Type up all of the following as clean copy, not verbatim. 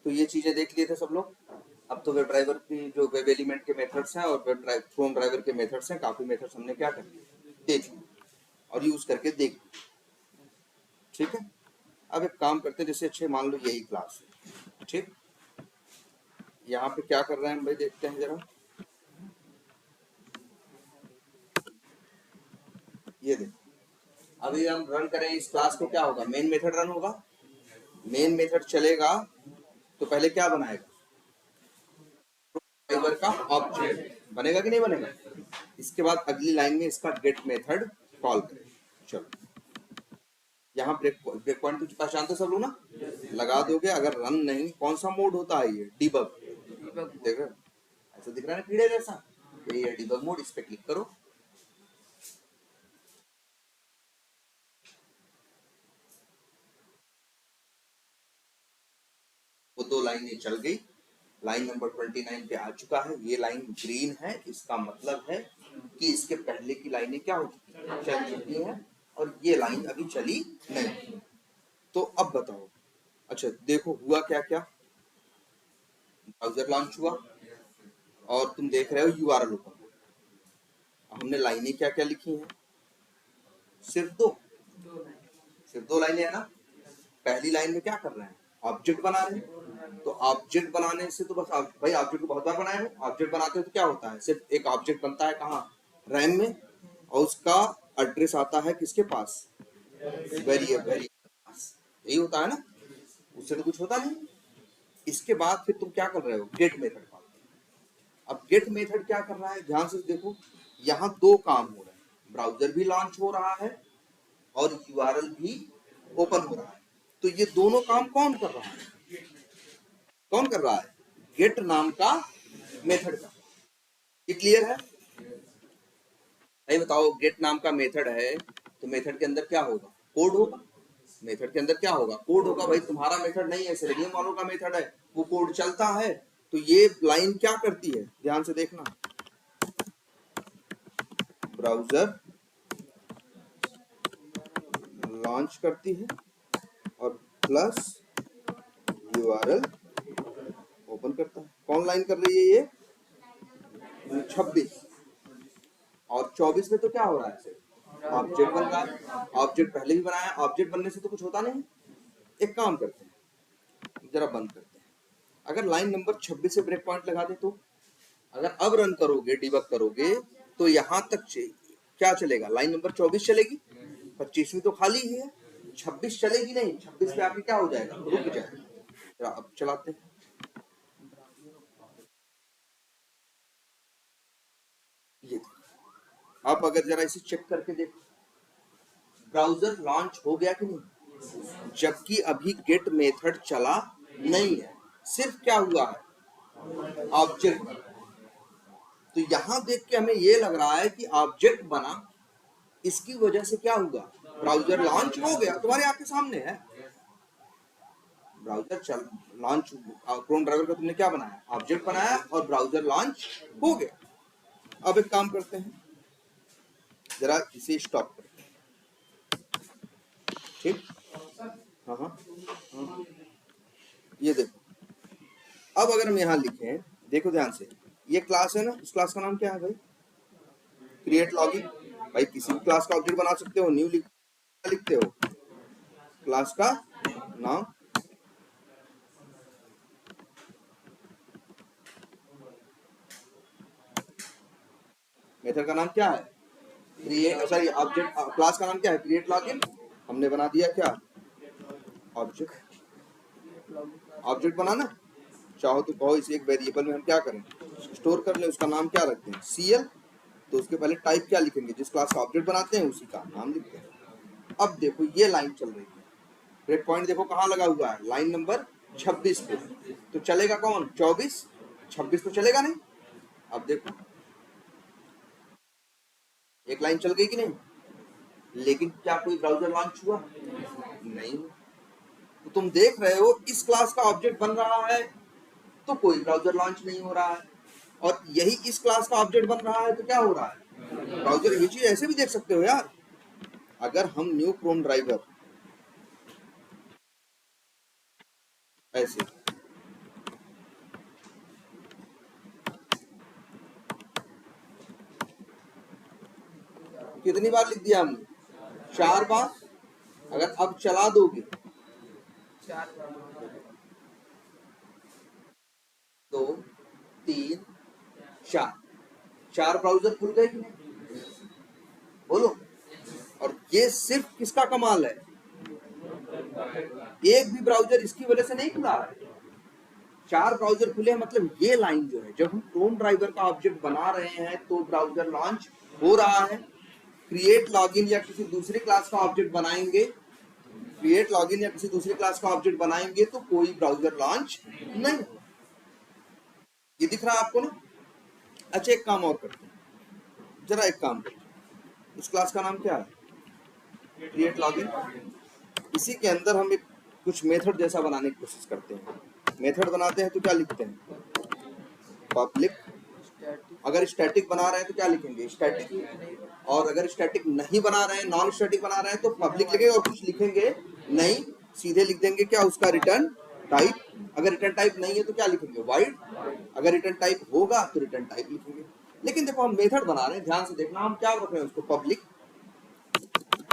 तो ये चीजें देख लिए थे सब लोग। अब तो वेब ड्राइवर की जो वेब एलिमेंट के मेथड्स हैं और क्रोम ड्राइवर के मेथड्स हैं, काफी मेथड्स हमने क्या कर लिए, देख लिए और यूज करके देख लिए। ठीक है, अब एक काम करते हैं, जैसे अच्छे मान लो यही क्लास है, ठीक, यहाँ पे क्या कर रहे हैं हम भाई, देखते हैं जरा। ये देखो, अभी हम रन करें इस क्लास को, क्या होगा, मेन मेथड रन होगा, मेन मेथड चलेगा तो पहले क्या बनाएगा, ड्राइवर का ऑब्जेक्ट बनेगा कि नहीं बनेगा। इसके बाद अगली लाइन में इसका गेट मेथड कॉल करें। चलो यहाँ ब्रेक पॉइंट तो पहचानते सब लोग ना, लगा दोगे। अगर रन नहीं, कौन सा मोड होता है ये, डिबग, देख रहे हो ऐसा दिख रहा है कीड़े जैसा, ये है डिबग मोड, इस पे क्लिक करो। वो दो लाइनें चल गई, लाइन नंबर 29 पे आ चुका है, ये लाइन ग्रीन है, इसका मतलब है कि इसके पहले की लाइनें क्या हो चुकी है, चल चुकी है, और ये लाइन अभी चली नहीं। तो अब बताओ, अच्छा देखो हुआ क्या क्या, ब्राउजर लॉन्च हुआ और तुम देख रहे हो यूआरएल ओपन। हमने लाइनें क्या क्या लिखी हैं, सिर्फ दो लाइनें है ना। पहली लाइन में क्या कर रहे हैं, ऑब्जेक्ट बना रहे हैं। तो ऑब्जेक्ट बनाने से तो बस भाई ऑब्जेक्ट को बहुत बार बनाए हो, ऑब्जेक्ट बनाते हो तो क्या होता है, सिर्फ एक ऑब्जेक्ट बनता है कहाँ, रैम में, और उसका एड्रेस आता है किसके पास, वेरिएबल पास, यही होता है ना, उससे तो कुछ होता नहीं। इसके बाद फिर तुम क्या कर रहे हो, गेट मेथड कॉल। अब गेट मेथड क्या कर रहा है, ध्यान से देखो, यहाँ दो काम हो रहे हैं, ब्राउजर भी लॉन्च हो रहा है और यूआरएल भी ओपन हो रहा है। तो ये दोनों काम कौन कर रहा है, कौन कर रहा है, गेट नाम का मेथड का। ये क्लियर है भाई, बताओ, गेट नाम का मेथड है तो मेथड के अंदर क्या होगा, कोड होगा। मेथड के अंदर क्या होगा, कोड होगा। भाई तुम्हारा मेथड नहीं है, सेलेनियम वालों का मेथड है, वो कोड चलता है। तो ये लाइन क्या करती है, ध्यान से देखना, ब्राउजर लॉन्च करती है और प्लस यूआरएल ओपन करता है। कौन लाइन कर रही है ये, 26 और 24 में तो क्या हो रहा है, ऑब्जेक्ट बन रहा है। ऑब्जेक्ट पहले भी बनाया, ऑब्जेक्ट बनने से तो कुछ होता नहीं। एक काम करते हैं, जरा बंद करते हैं। अगर लाइन नंबर 26 से ब्रेक पॉइंट लगा दे तो, अगर अब रन करोगे, डिबग करोगे, तो यहां तक क्या चलेगा, लाइन नंबर 24 चलेगी, 25वीं तो खाली ही है, 26 चलेगी नहीं, 26 पे आके क्या हो जाएगा, रुक जाएगा। जरा अब चलाते हैं, ये आप अगर जरा इसे चेक करके देखो, ब्राउजर लॉन्च हो गया कि नहीं, जबकि अभी गेट मेथड चला नहीं है, सिर्फ क्या हुआ है, ऑब्जेक्ट बना। तो यहां देख के हमें ये लग रहा है कि ऑब्जेक्ट बना, इसकी वजह से क्या हुआ, ब्राउजर लॉन्च हो गया, तुम्हारे आंख के सामने है। ब्राउजर चल लॉन्च, क्रोम ड्राइवर का तुमने क्या बनाया, ऑब्जेक्ट बनाया और ब्राउजर लॉन्च हो गया। अब एक काम करते हैं, जरा इसे स्टॉप करते हैं, ठीक, हाँ हाँ हाँ, ये देखो। अब अगर हम यहाँ लिखें, देखो ध्यान से, ये क्लास है ना, इस क्लास का नाम क्या है भाई, क्रिएट लॉगिन। भाई किसी भी क्लास का ऑब्जेक्ट बना सकते हो, न्यू लिखते हो, क्लास का नाम, मेथड का नाम क्या है, क्रिएट, सॉरी ऑब्जेक्ट, क्लास का नाम क्या है, क्रिएट लॉगिन। हमने बना दिया क्या, ऑब्जेक्ट। ऑब्जेक्ट बनाना चाहो तो कहो, इसे एक वेरिएबल में हम क्या करें, स्टोर कर लें, उसका नाम क्या रखते हैं, CL। तो उसके पहले टाइप क्या लिखेंगे, जिस क्लास का ऑब्जेक्ट बनाते हैं उसी का नाम लिखते हैं। अब देखो ये लाइन चल रही है, ब्रेक पॉइंट देखो कहाँ लगा हुआ है, लाइन नंबर 26 पे। तो चलेगा कौन, 24, 26 तो चलेगा नहीं। अब देखो एक लाइन चल गई कि नहीं, लेकिन क्या कोई ब्राउजर लॉन्च हुआ, नहीं। तो तुम देख रहे हो इस क्लास का ऑब्जेक्ट बन रहा है तो कोई ब्राउजर लॉन्च नहीं हो रहा है, और यही इस क्लास का ऑब्जेक्ट बन रहा है तो क्या हो रहा है, ब्राउजर। ये चीज ऐसे भी देख सकते हो यार, अगर हम न्यू क्रोम ड्राइवर ऐसे कितनी बार लिख दिया हमने? 4 बार। अगर अब चला दोगे 2 3 4, 4 ब्राउजर खुल गए कि नहीं? बोलो। और ये सिर्फ किसका कमाल है? एक भी ब्राउजर इसकी वजह से नहीं खुला है। 4 ब्राउजर खुले हैं, मतलब ये लाइन जो है, जब हम क्रोम ड्राइवर का ऑब्जेक्ट बना रहे हैं तो ब्राउजर लॉन्च हो रहा है। क्रिएट लॉगिन या किसी दूसरी क्लास का ऑब्जेक्ट बनाएंगे, क्रिएट लॉगिन या किसी दूसरी क्लास का ऑब्जेक्ट बनाएंगे तो कोई ब्राउजर लॉन्च नहीं। ये दिख रहा है आपको ना? अच्छा, एक काम और करते हैं, जरा एक काम करते हैं। इस क्लास का नाम क्या है? Create login. इसी के अंदर हम एक कुछ मेथड जैसा बनाने की कोशिश करते हैं। मेथड बनाते हैं तो क्या लिखते हैं? पब्लिक। अगर स्टैटिक बना रहे हैं तो क्या लिखेंगे? स्टैटिक। और अगर स्टैटिक नहीं बना रहे हैं, नॉन स्टैटिक बना रहे हैं तो पब्लिक लिखेंगे और कुछ लिखेंगे नहीं, सीधे लिख देंगे क्या? उसका रिटर्न टाइप। अगर रिटर्न टाइप नहीं है तो क्या लिखेंगे? वाइड। अगर रिटर्न टाइप होगा तो रिटर्न टाइप लिखेंगे। लेकिन देखो, हम मेथड बना रहे हैं, ध्यान से देखना, हम क्या रख रहे हैं उसको? पब्लिक।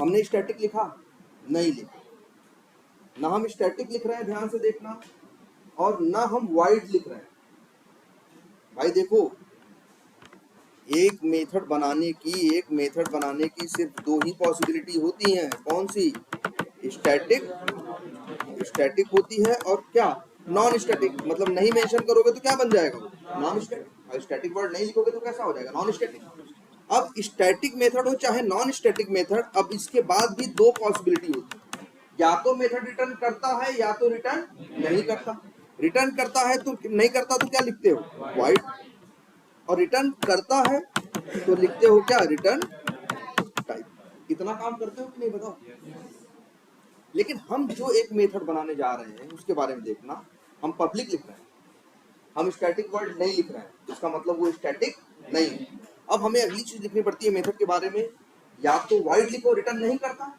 हमने स्टैटिक लिखा? नहीं लिखा। ना हम स्टैटिक लिख रहे हैं, ध्यान से देखना, और ना हम वाइड लिख रहे हैं। भाई देखो, एक मेथड बनाने की सिर्फ 2 ही पॉसिबिलिटी होती हैं। कौन सी? स्टैटिक होती है, और क्या? Non static. मतलब नहीं मेंशन करोगे तो क्या बन जाएगा? Non static. और स्टैटिक वर्ड नहीं लिखोगे तो कैसा हो जाएगा? Non static. अब स्टैटिक मेथड हो चाहे नॉन स्टैटिक मेथड, अब इसके बाद भी 2 पॉसिबिलिटी होती है। या तो मेथड रिटर्न करता है या तो रिटर्न नहीं करता। रिटर्न करता है तो नहीं करता तो क्या लिखते हो? वाइड। और रिटर्न करता है तो लिखते हो क्या? Return type. इतना काम करते हो कि नहीं, बताओ? लेकिन हम जो एक मेथड बनाने जा रहे हैं उसके बारे में देखना। हम पब्लिक लिख रहे हैं, हम स्टैटिक वर्ड नहीं लिख रहे हैं, इसका मतलब वो स्टैटिक नहीं है। अब हमें अगली चीज लिखनी पड़ती है मेथड के बारे में। या तो वाइड लिखो, रिटर्न नहीं करता,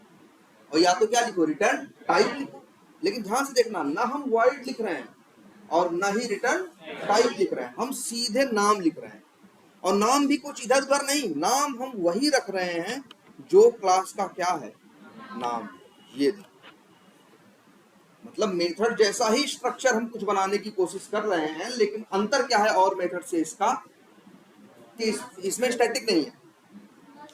और या तो क्या लिखो? रिटर्न टाइप लिखो। लेकिन ध्यान से देखना, ना हम वाइड लिख रहे हैं और ना ही रिटर्न टाइप लिख रहे हैं, हम सीधे नाम लिख रहे हैं। और नाम भी कुछ इधर उधर नहीं, नाम हम वही रख रहे हैं जो क्लास का क्या है? नाम। ये मतलब मेथड जैसा ही स्ट्रक्चर हम कुछ बनाने की कोशिश कर रहे हैं, लेकिन अंतर क्या है और मेथड से इसका? कि इसमें स्टैटिक नहीं है,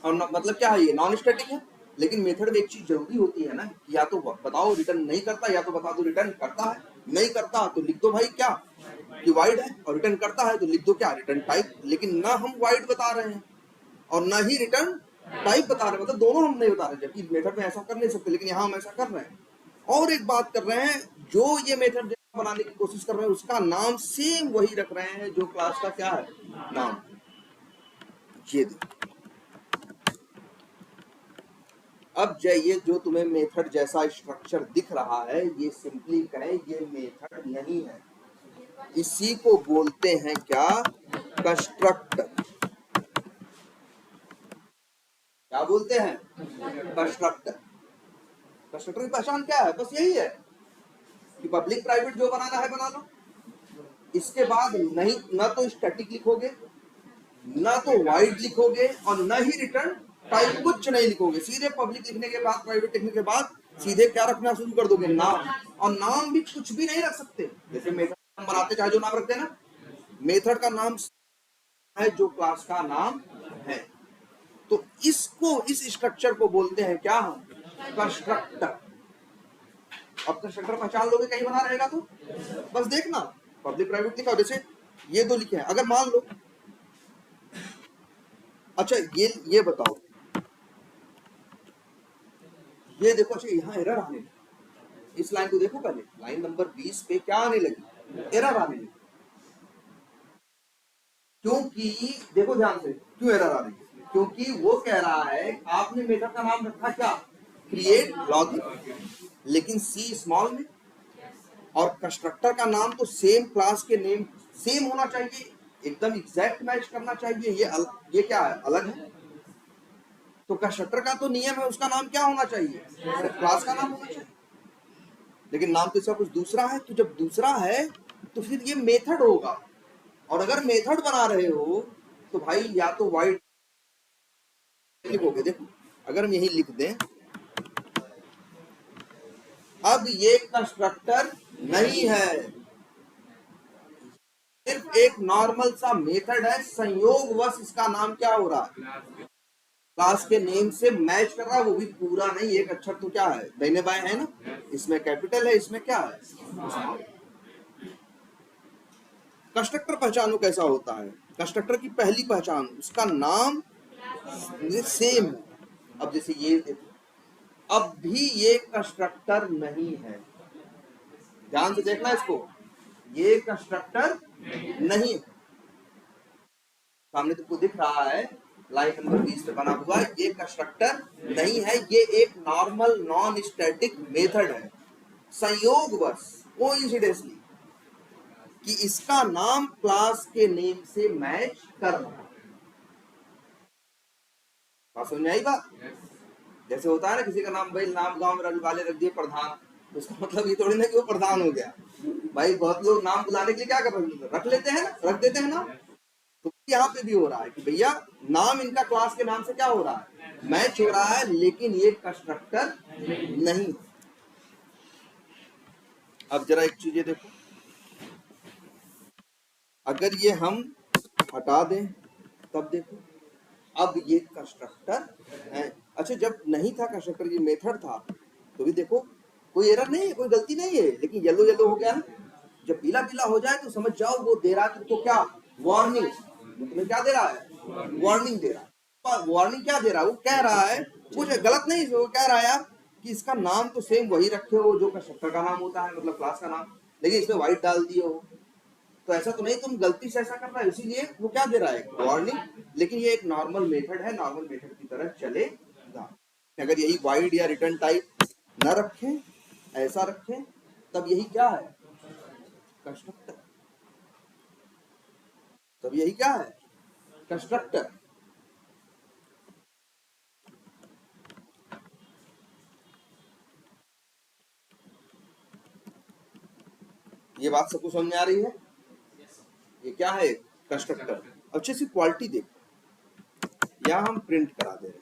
और मतलब क्या है? ये नॉन स्टैटिक है। लेकिन मेथड में एक चीज जरूरी होती है ना, या तो बताओ रिटर्न नहीं करता, या तो बता दो रिटर्न करता है। नहीं करता तो लिख दो भाई क्या? कि वाइड है। और रिटर्न करता है तो लिख दो क्या? Return type. लेकिन ना हम वाइड बता रहे हैं और ना ही रिटर्न टाइप बता रहे हैं, मतलब दोनों हम नहीं बता रहे, जबकि मेथड में ऐसा कर नहीं सकते, लेकिन यहाँ हम ऐसा कर रहे हैं। और एक बात कर रहे हैं, जो ये मेथड बनाने की कोशिश कर रहे हैं उसका नाम सेम वही रख रहे हैं जो क्लास का क्या है? नाम। ये देखो, अब ये जो तुम्हें मेथड जैसा स्ट्रक्चर दिख रहा है, ये सिंपली कहें ये मेथड नहीं है, इसी को बोलते हैं क्या? कंस्ट्रक्टर। क्या बोलते हैं? कंस्ट्रक्टर। कंस्ट्रक्टर की पहचान क्या है? बस यही है कि पब्लिक प्राइवेट जो बनाना है बना लो, इसके बाद नहीं, ना तो स्टैटिक लिखोगे, ना तो वाइड लिखोगे, और ना ही रिटर्न टाइप, कुछ नहीं लिखोगे। सीधे पब्लिक लिखने के बाद, प्राइवेट लिखने के बाद सीधे क्या रखना शुरू कर दोगे? नाम। और नाम भी कुछ भी नहीं रख सकते। जैसे मेथड बनाते चाहे जो नाम रखते हैं ना, मेथड का नाम है जो क्लास का नाम है। तो इसको, इस स्ट्रक्चर को बोलते हैं क्या? हम कंस्ट्रक्टर। अब कंस्ट्रक्टर पहचान लोगे कहीं बना रहेगा तो बस देखना, पब्लिक प्राइवेट लिखा, जैसे ये 2 लिखे हैं। अगर मान लो, अच्छा ये बताओ, ये देखो, अच्छा यहाँ एरर आने लगी। इस लाइन को देखो, पहले लाइन नंबर 20 पे क्या आने लगी? एरर आने लगी। क्योंकि देखो ध्यान से, क्यों एरर आ रही है? क्योंकि वो कह रहा है आपने मेथड का नाम रखा क्या? क्रिएट लॉगिन, लेकिन सी स्मॉल में, और कंस्ट्रक्टर का नाम तो सेम क्लास के नेम सेम होना चाहिए, एकदम एग्जैक्ट मैच करना चाहिए। ये क्या है? अलग है। तो कंस्ट्रक्टर का तो नियम है, उसका नाम क्या होना चाहिए? क्लास का नाम होना चाहिए। लेकिन नाम तो इसका कुछ दूसरा है। तो जब दूसरा है तो फिर ये मेथड होगा। और अगर मेथड बना रहे हो तो भाई या तो वाइड लिखोगे, देखो अगर हम यही लिख दें, अब ये कंस्ट्रक्टर नहीं है, सिर्फ एक नॉर्मल सा मेथड है, संयोगवश इसका नाम क्या हो रहा है, क्लास के नेम से मैच कर रहा है, वो भी पूरा नहीं, एक अक्षर तो क्या है दाहिने बाएं है ना, इसमें कैपिटल है, इसमें क्या है स्मॉल। कंस्ट्रक्टर पहचानो कैसा होता है, कंस्ट्रक्टर की पहली पहचान उसका नाम सेम है। अब जैसे ये देखो, अब भी ये कंस्ट्रक्टर नहीं है, ध्यान से देखना इसको, ये कंस्ट्रक्टर नहीं है, सामने तुमको दिख रहा है लाइन नंबर 20 पे बना हुआ, ये कंस्ट्रक्टर नहीं है, ये एक नॉर्मल नॉन स्टैटिक मेथड है, संयोगवश कोइंसिडेंटली कि इसका नाम क्लास के नेम से मैच कर रहा है। बात समझ में आई बात? जैसे होता है ना किसी का नाम, भाई नाम गांव में वाले रख दिए प्रधान, तो उसका मतलब ये थोड़ी ना कि वो प्रधान हो गया, भाई बहुत लोग नाम बुलाने के लिए क्या कर रख लेते हैं ना, रख देते हैं ना, तो यहाँ पे भी हो रहा है कि भैया नाम इनका क्लास के नाम से क्या हो रहा है, मैच हो रहा है, लेकिन ये कंस्ट्रक्टर नहीं। अब जरा एक चीज देखो, अगर ये हम हटा दें तब देखो, अब ये कंस्ट्रक्टर है। अच्छा जब नहीं था कंस्ट्रक्टर, ये मेथड था, तो भी देखो कोई एरर नहीं है, कोई गलती नहीं है, लेकिन येलो येलो हो गया ना, जब पीला पीला हो जाए तो समझ जाओ वो दे रहा है तुमको क्या, वार्निंग, तुम्हें क्या दे रहा है, वार्निंग दे रहा है। वार्निंग क्या दे रहा है, वो कह रहा है कुछ गलत नहीं, वो कह रहा है यार कि इसका नाम तो सेम वही रखे हो जो कंस्ट्रक्टर का नाम होता है, मतलब क्लास का नाम, लेकिन इसमें व्हाइट डाल दिए हो, तो ऐसा तो नहीं तुम गलती से ऐसा कर रहा है, इसीलिए वो क्या दे रहा है, वार्निंग, लेकिन ये एक नॉर्मल मेथड है, नॉर्मल मेथड की तरह चलेगा। अगर यही वाइड या रिटर्न टाइप न रखें, ऐसा रखें, तब यही क्या है, कंस्ट्रक्टर, तब यही क्या है, कंस्ट्रक्टर। ये बात सबको समझ में आ रही है, ये क्या है, कंस्ट्रक्टर। अच्छे से क्वालिटी देखो, या हम प्रिंट करा दे रहे हैं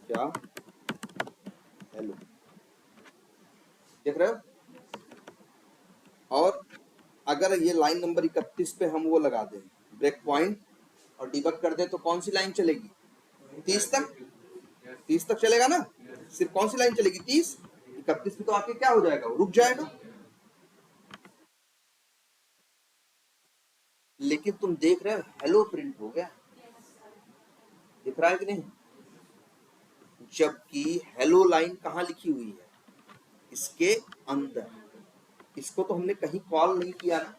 क्या, हेलो, देख रहे हो, और अगर ये लाइन नंबर 31 पे हम वो लगा दें ब्रेक पॉइंट और डिबग कर दें, तो कौन सी लाइन चलेगी, 30 तक, 30 तक चलेगा ना, सिर्फ कौन सी लाइन चलेगी, 30, 31 पे तो आके क्या हो जाएगा, रुक जाएगा। लेकिन तुम देख रहे हो हेलो प्रिंट हो गया, दिख रहा है कि नहीं, जबकि हेलो लाइन कहाँ लिखी हुई है, इसके अंदर, इसको तो हमने कहीं कॉल नहीं किया ना,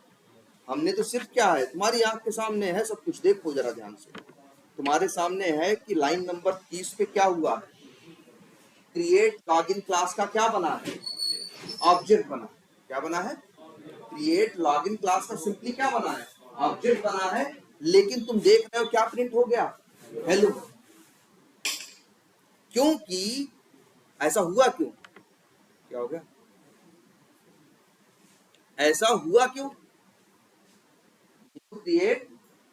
हमने तो सिर्फ क्या है, तुम्हारी आंख के सामने है सब कुछ, देखो जरा ध्यान से, तुम्हारे सामने है कि लाइन नंबर 30 पे क्या हुआ है, क्रिएट लॉगिन क्लास का क्या बना है, ऑब्जेक्ट बना, क्या बना है, क्रिएट लॉगिन क्लास का सिंपली क्या बना है, ऑब्जेक्ट बना है, लेकिन तुम देख रहे हो क्या प्रिंट हो गया, हेलो। क्योंकि ऐसा हुआ क्यों, क्या हो गया, ऐसा हुआ क्यों, क्रिएट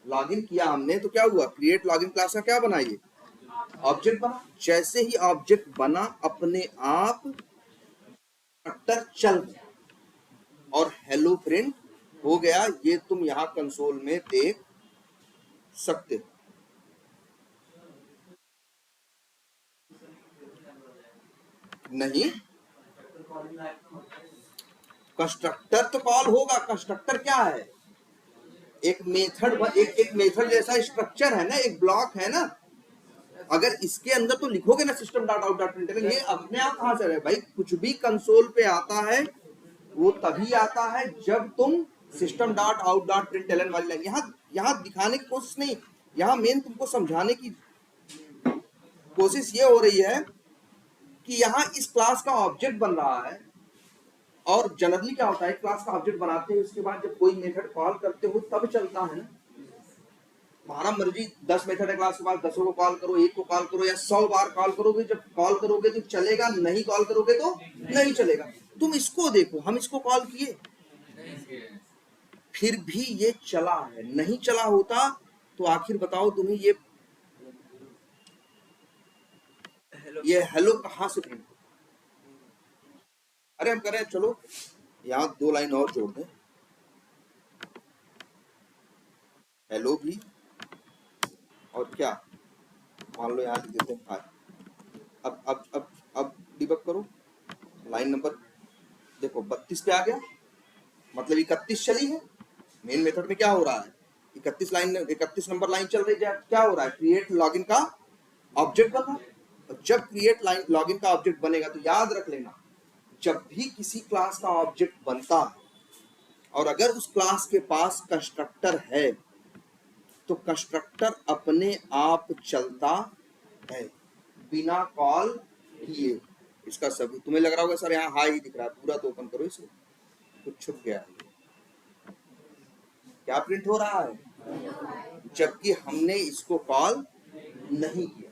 लॉगिन किया हमने तो क्या हुआ, क्रिएट लॉगिन क्लास का क्या बना, ये ऑब्जेक्ट बना, जैसे ही ऑब्जेक्ट बना अपने आप कंस्ट्रक्टर चल गया और हेलो प्रिंट हो गया, ये तुम यहां कंसोल में देख सकते हो। नहीं, कंस्ट्रक्टर तो कॉल होगा, कंस्ट्रक्टर क्या है, एक मेथड, एक मेथड जैसा स्ट्रक्चर है ना, एक ब्लॉक है ना, अगर इसके अंदर तो लिखोगे ना system dot out dot println, ये अपने आप कहां से, भाई कुछ भी कंसोल पे आता है वो तभी आता है जब तुम system dot out dot println वाली लाइन, यहाँ दिखाने की कोशिश नहीं, यहाँ मेन तुमको समझाने की कोशिश ये हो रही है कि यहाँ इस क्लास का ऑब्जेक्ट बन रहा है, और जनरली क्या होता है, क्लास का ऑब्जेक्ट बनाते हैं, उसके बाद जब कोई मेथड कॉल करते हो तब चलता है ना, तुम्हारा मर्जी 10 मेथड है क्लास के बाद 10 को कॉल करो, 1 को कॉल करो, या 100 बार कॉल करोगे, जब कॉल करोगे तो चलेगा, नहीं कॉल करोगे तो नहीं चलेगा। तुम इसको देखो, हम इसको कॉल किए फिर भी ये चला है, नहीं चला होता तो आखिर बताओ तुम्हें ये ये हेलो कहाँ से प्रिंट हो? अरे हम करें, चलो यहाँ 2 लाइन और जोड़ दें, हेलो भी, और क्या मान लो यहाँ लिख देते हैं हाय। अब डिबग करो, लाइन नंबर देखो 32 पे आ गया, मतलब 31 चली है। मेन मेथड में क्या हो रहा है, 31 नंबर लाइन चल रही है, क्या हो रहा है, क्रिएट लॉगिन का ऑब्जेक्ट बना। जब क्रिएट लॉगिन का ऑब्जेक्ट बनेगा तो याद रख लेना, जब भी किसी क्लास का ऑब्जेक्ट बनता है और अगर उस क्लास के पास कंस्ट्रक्टर है तो कंस्ट्रक्टर अपने आप चलता है बिना कॉल किए। इसका सभी तुम्हें लग रहा होगा सर यहाँ हाई ही दिख रहा है, पूरा तो ओपन करो इसे, कुछ छुप गया है। क्या प्रिंट हो रहा है, जबकि हमने इसको कॉल नहीं किया।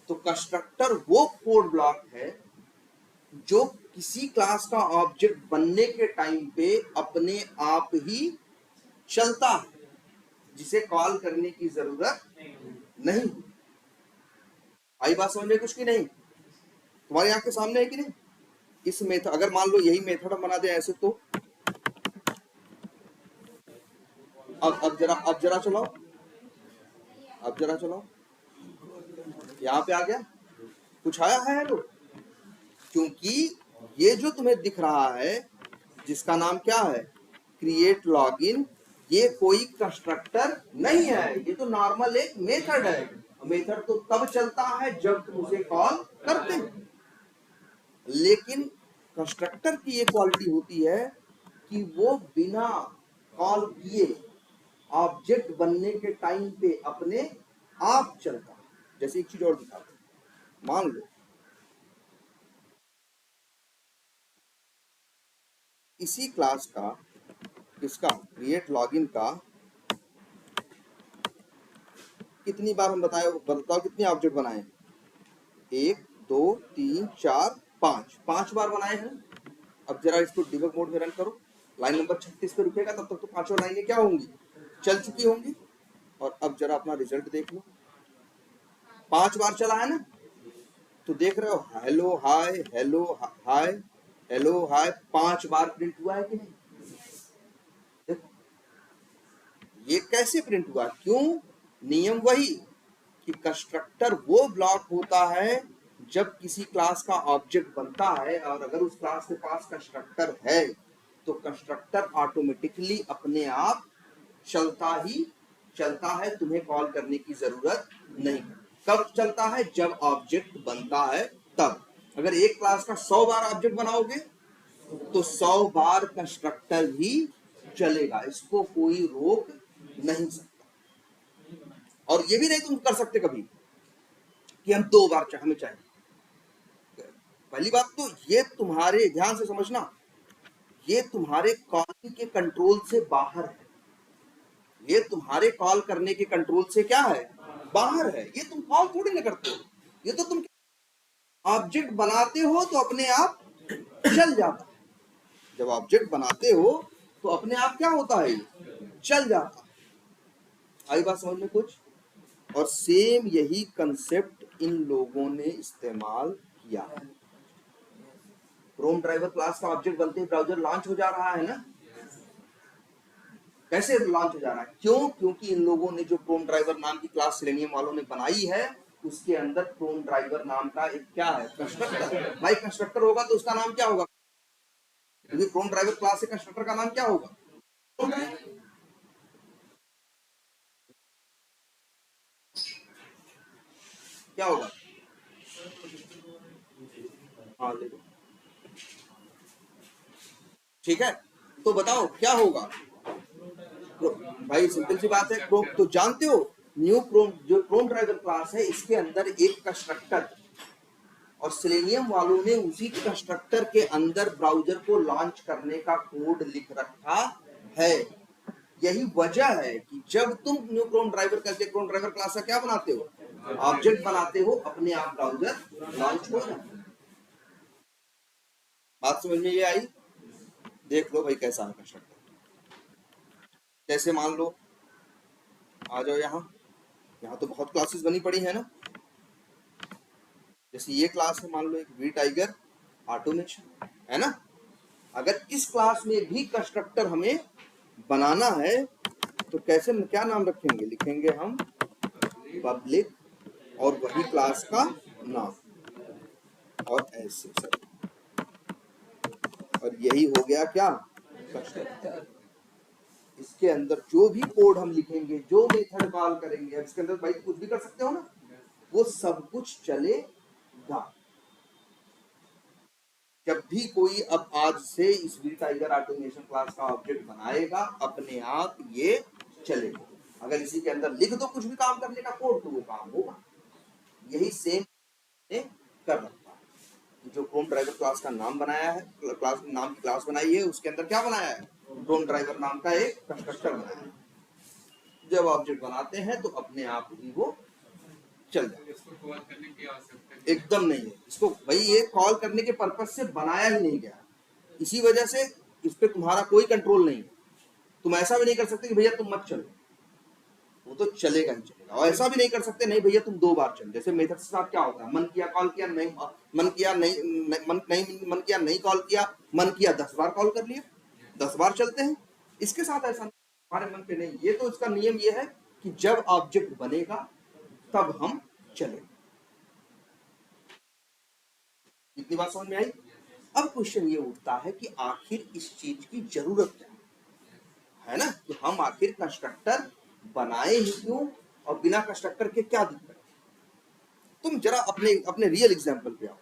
तो कंस्ट्रक्टर वो कोड ब्लॉक है जो किसी क्लास का ऑब्जेक्ट बनने के टाइम पे अपने आप ही चलता है, जिसे कॉल करने की जरूरत नहीं। आई बात समझ में कुछ की नहीं? तुम्हारी आंख के सामने है कि नहीं? इस मेथड, अगर मान लो यही मेथड हम बना दे ऐसे, तो अब जरा चलाओ, अब जरा चलाओ, यहाँ पे आ गया, कुछ आया है हेलो? क्योंकि ये जो तुम्हें दिख रहा है जिसका नाम क्या है, क्रिएट लॉगिन, ये कोई कंस्ट्रक्टर नहीं है, ये तो नॉर्मल एक मेथड है। मेथड तो तब चलता है जब तुम उसे कॉल करते हो, लेकिन कंस्ट्रक्टर की ये क्वालिटी होती है कि वो बिना कॉल किए ऑब्जेक्ट बनने के टाइम पे अपने आप चलता है। जैसे एक चीज और दिखा दो, मान लो इसी क्लास का, किसका, क्रिएट लॉगिन का, कितनी बार हम बताओ कितने ऑब्जेक्ट बनाए? 1 2 3 4 5 बार बनाए हैं। अब जरा इसको डिबग मोड में रन करो, लाइन नंबर 36 पे रुकेगा, तब तक तो पांचों लाइनें क्या होंगी, चल चुकी होंगी। और अब जरा अपना रिजल्ट देख लो, 5 बार चला है ना, तो देख रहे हो hello hi hello hi hello hi 5 बार प्रिंट हुआ है कि नहीं? देखो ये कैसे प्रिंट हुआ, क्यों? नियम वही कि कंस्ट्रक्टर वो ब्लॉक होता है जब किसी क्लास का ऑब्जेक्ट बनता है और अगर उस क्लास के पास कंस्ट्रक्टर है तो कंस्ट्रक्टर ऑटोमेटिकली अपने आप चलता है, तुम्हें कॉल करने की जरूरत नहीं। कब चलता है, जब ऑब्जेक्ट बनता है तब। अगर एक क्लास का 100 बार ऑब्जेक्ट बनाओगे तो 100 बार कंस्ट्रक्टर भी चलेगा, इसको कोई रोक नहीं सकता। और ये भी नहीं तुम कर सकते कभी कि हम 2 बार हमें चाहिए। पहली बात तो ये तुम्हारे, ध्यान से समझना, ये तुम्हारे कॉलिंग के कंट्रोल से बाहर है, ये तुम्हारे कॉल करने के कंट्रोल से क्या है, बाहर है। ये तुम कॉल थोड़ी ना करते हो, ये तो तुम ऑब्जेक्ट बनाते हो तो अपने आप चल जाता है। जब ऑब्जेक्ट बनाते हो तो अपने आप क्या होता है, चल जाता है। आई बात समझ में कुछ? और सेम यही कंसेप्ट इन लोगों ने इस्तेमाल किया। क्रोम ड्राइवर क्लास का ऑब्जेक्ट बनते ही ब्राउजर लॉन्च हो जा रहा है ना। कैसे लॉन्च हो जा रहा है, क्यों? क्योंकि इन लोगों ने जो क्रोम ड्राइवर नाम की क्लास सेलेनियम वालों ने बनाई है, उसके अंदर क्रोम ड्राइवर नाम का एक क्या है, कंस्ट्रक्टर। भाई कंस्ट्रक्टर होगा तो उसका नाम क्या होगा, क्योंकि क्रोम ड्राइवर क्लास से कंस्ट्रक्टर का नाम क्या होगा, क्या होगा? हाँ देखो, ठीक है, तो बताओ क्या होगा? भाई सिंपल सी बात है, क्रोम तो जानते हो, न्यू क्रोम जो क्रोम ड्राइवर क्लास है इसके अंदर एक कंस्ट्रक्टर, और सेलेनियम वालों ने उसी कंस्ट्रक्टर के अंदर ब्राउजर को लॉन्च करने का कोड लिख रखा है। यही वजह है कि जब तुम न्यू क्रोम ड्राइवर करके क्रोम ड्राइवर क्लास का क्या बनाते हो, ऑब्जेक्ट बनाते हो, अपने आप ब्राउजर लॉन्च हो जाता है। बात समझ में ये आई? देख लो भाई कैसा है कंस्ट्रक्टर। जैसे मान लो, आ जाओ यहाँ, यहाँ तो बहुत क्लासेस बनी पड़ी है ना, जैसे ये क्लास है, मान लो एक वी टाइगर ऑटोमेशन है ना। अगर इस क्लास में भी कंस्ट्रक्टर हमें बनाना है तो कैसे, क्या नाम रखेंगे, लिखेंगे हम पब्लिक और वही क्लास का नाम और ऐसे सब, और यही हो गया क्या, कंस्ट्रक्टर। इसके अंदर जो भी कोड हम लिखेंगे, जो मेथड कॉल करेंगे, अब इसके अंदर भाई कुछ भी कर सकते हो ना, वो सब कुछ चलेगा। जब भी कोई अब आज से इस वी टाइगर ऑटोमेशन क्लास का ऑब्जेक्ट बनाएगा, अपने आप ये चलेगा। अगर इसी के अंदर लिख दो कुछ भी काम करने का कोड तो वो काम होगा। यही सेम कर रखा है। जो क्रोम ड्राइवर क्लास का नाम बनाया है, क्लास नाम की क्लास बनाई है, उसके अंदर क्या बनाया है, क्रोम ड्राइवर नाम का एक कंस्ट्रक्टर बनाया है। जब ऑब्जेक्ट बनाते हैं तो अपने आप ही वो चल जाए। इसको कॉल करने की आवश्यकता एकदम नहीं है। इसको भाई ये कॉल करने के पर्पज से बनाया ही नहीं गया, इसी वजह से इस पे तुम्हारा कोई कंट्रोल नहीं है। तुम ऐसा भी नहीं कर सकते कि भैया तुम मत चलो, वो तो चलेगा ही चलेगा। और ऐसा भी नहीं कर सकते नहीं भैया तुम 2 बार चलो। जैसे मेथड के साथ क्या होता है, मन किया कॉल किया, नहीं मन किया मन किया नहीं कॉल किया, मन किया 10 बार कॉल कर लिया, 10 बार चलते हैं। इसके साथ ऐसा हमारे मन पे नहीं। ये तो इसका नियम ये है कि जब ऑब्जेक्ट बनेगा तब हम चले। इतनी बात समझ में आई। अब क्वेश्चन ये उठता है कि आखिर इस चीज की जरूरत क्या है ना, कि हम आखिर कंस्ट्रक्टर बनाए ही क्यों और बिना कंस्ट्रक्टर के क्या दिक्कत। तुम जरा अपने अपने रियल एग्जांपल पे आओ,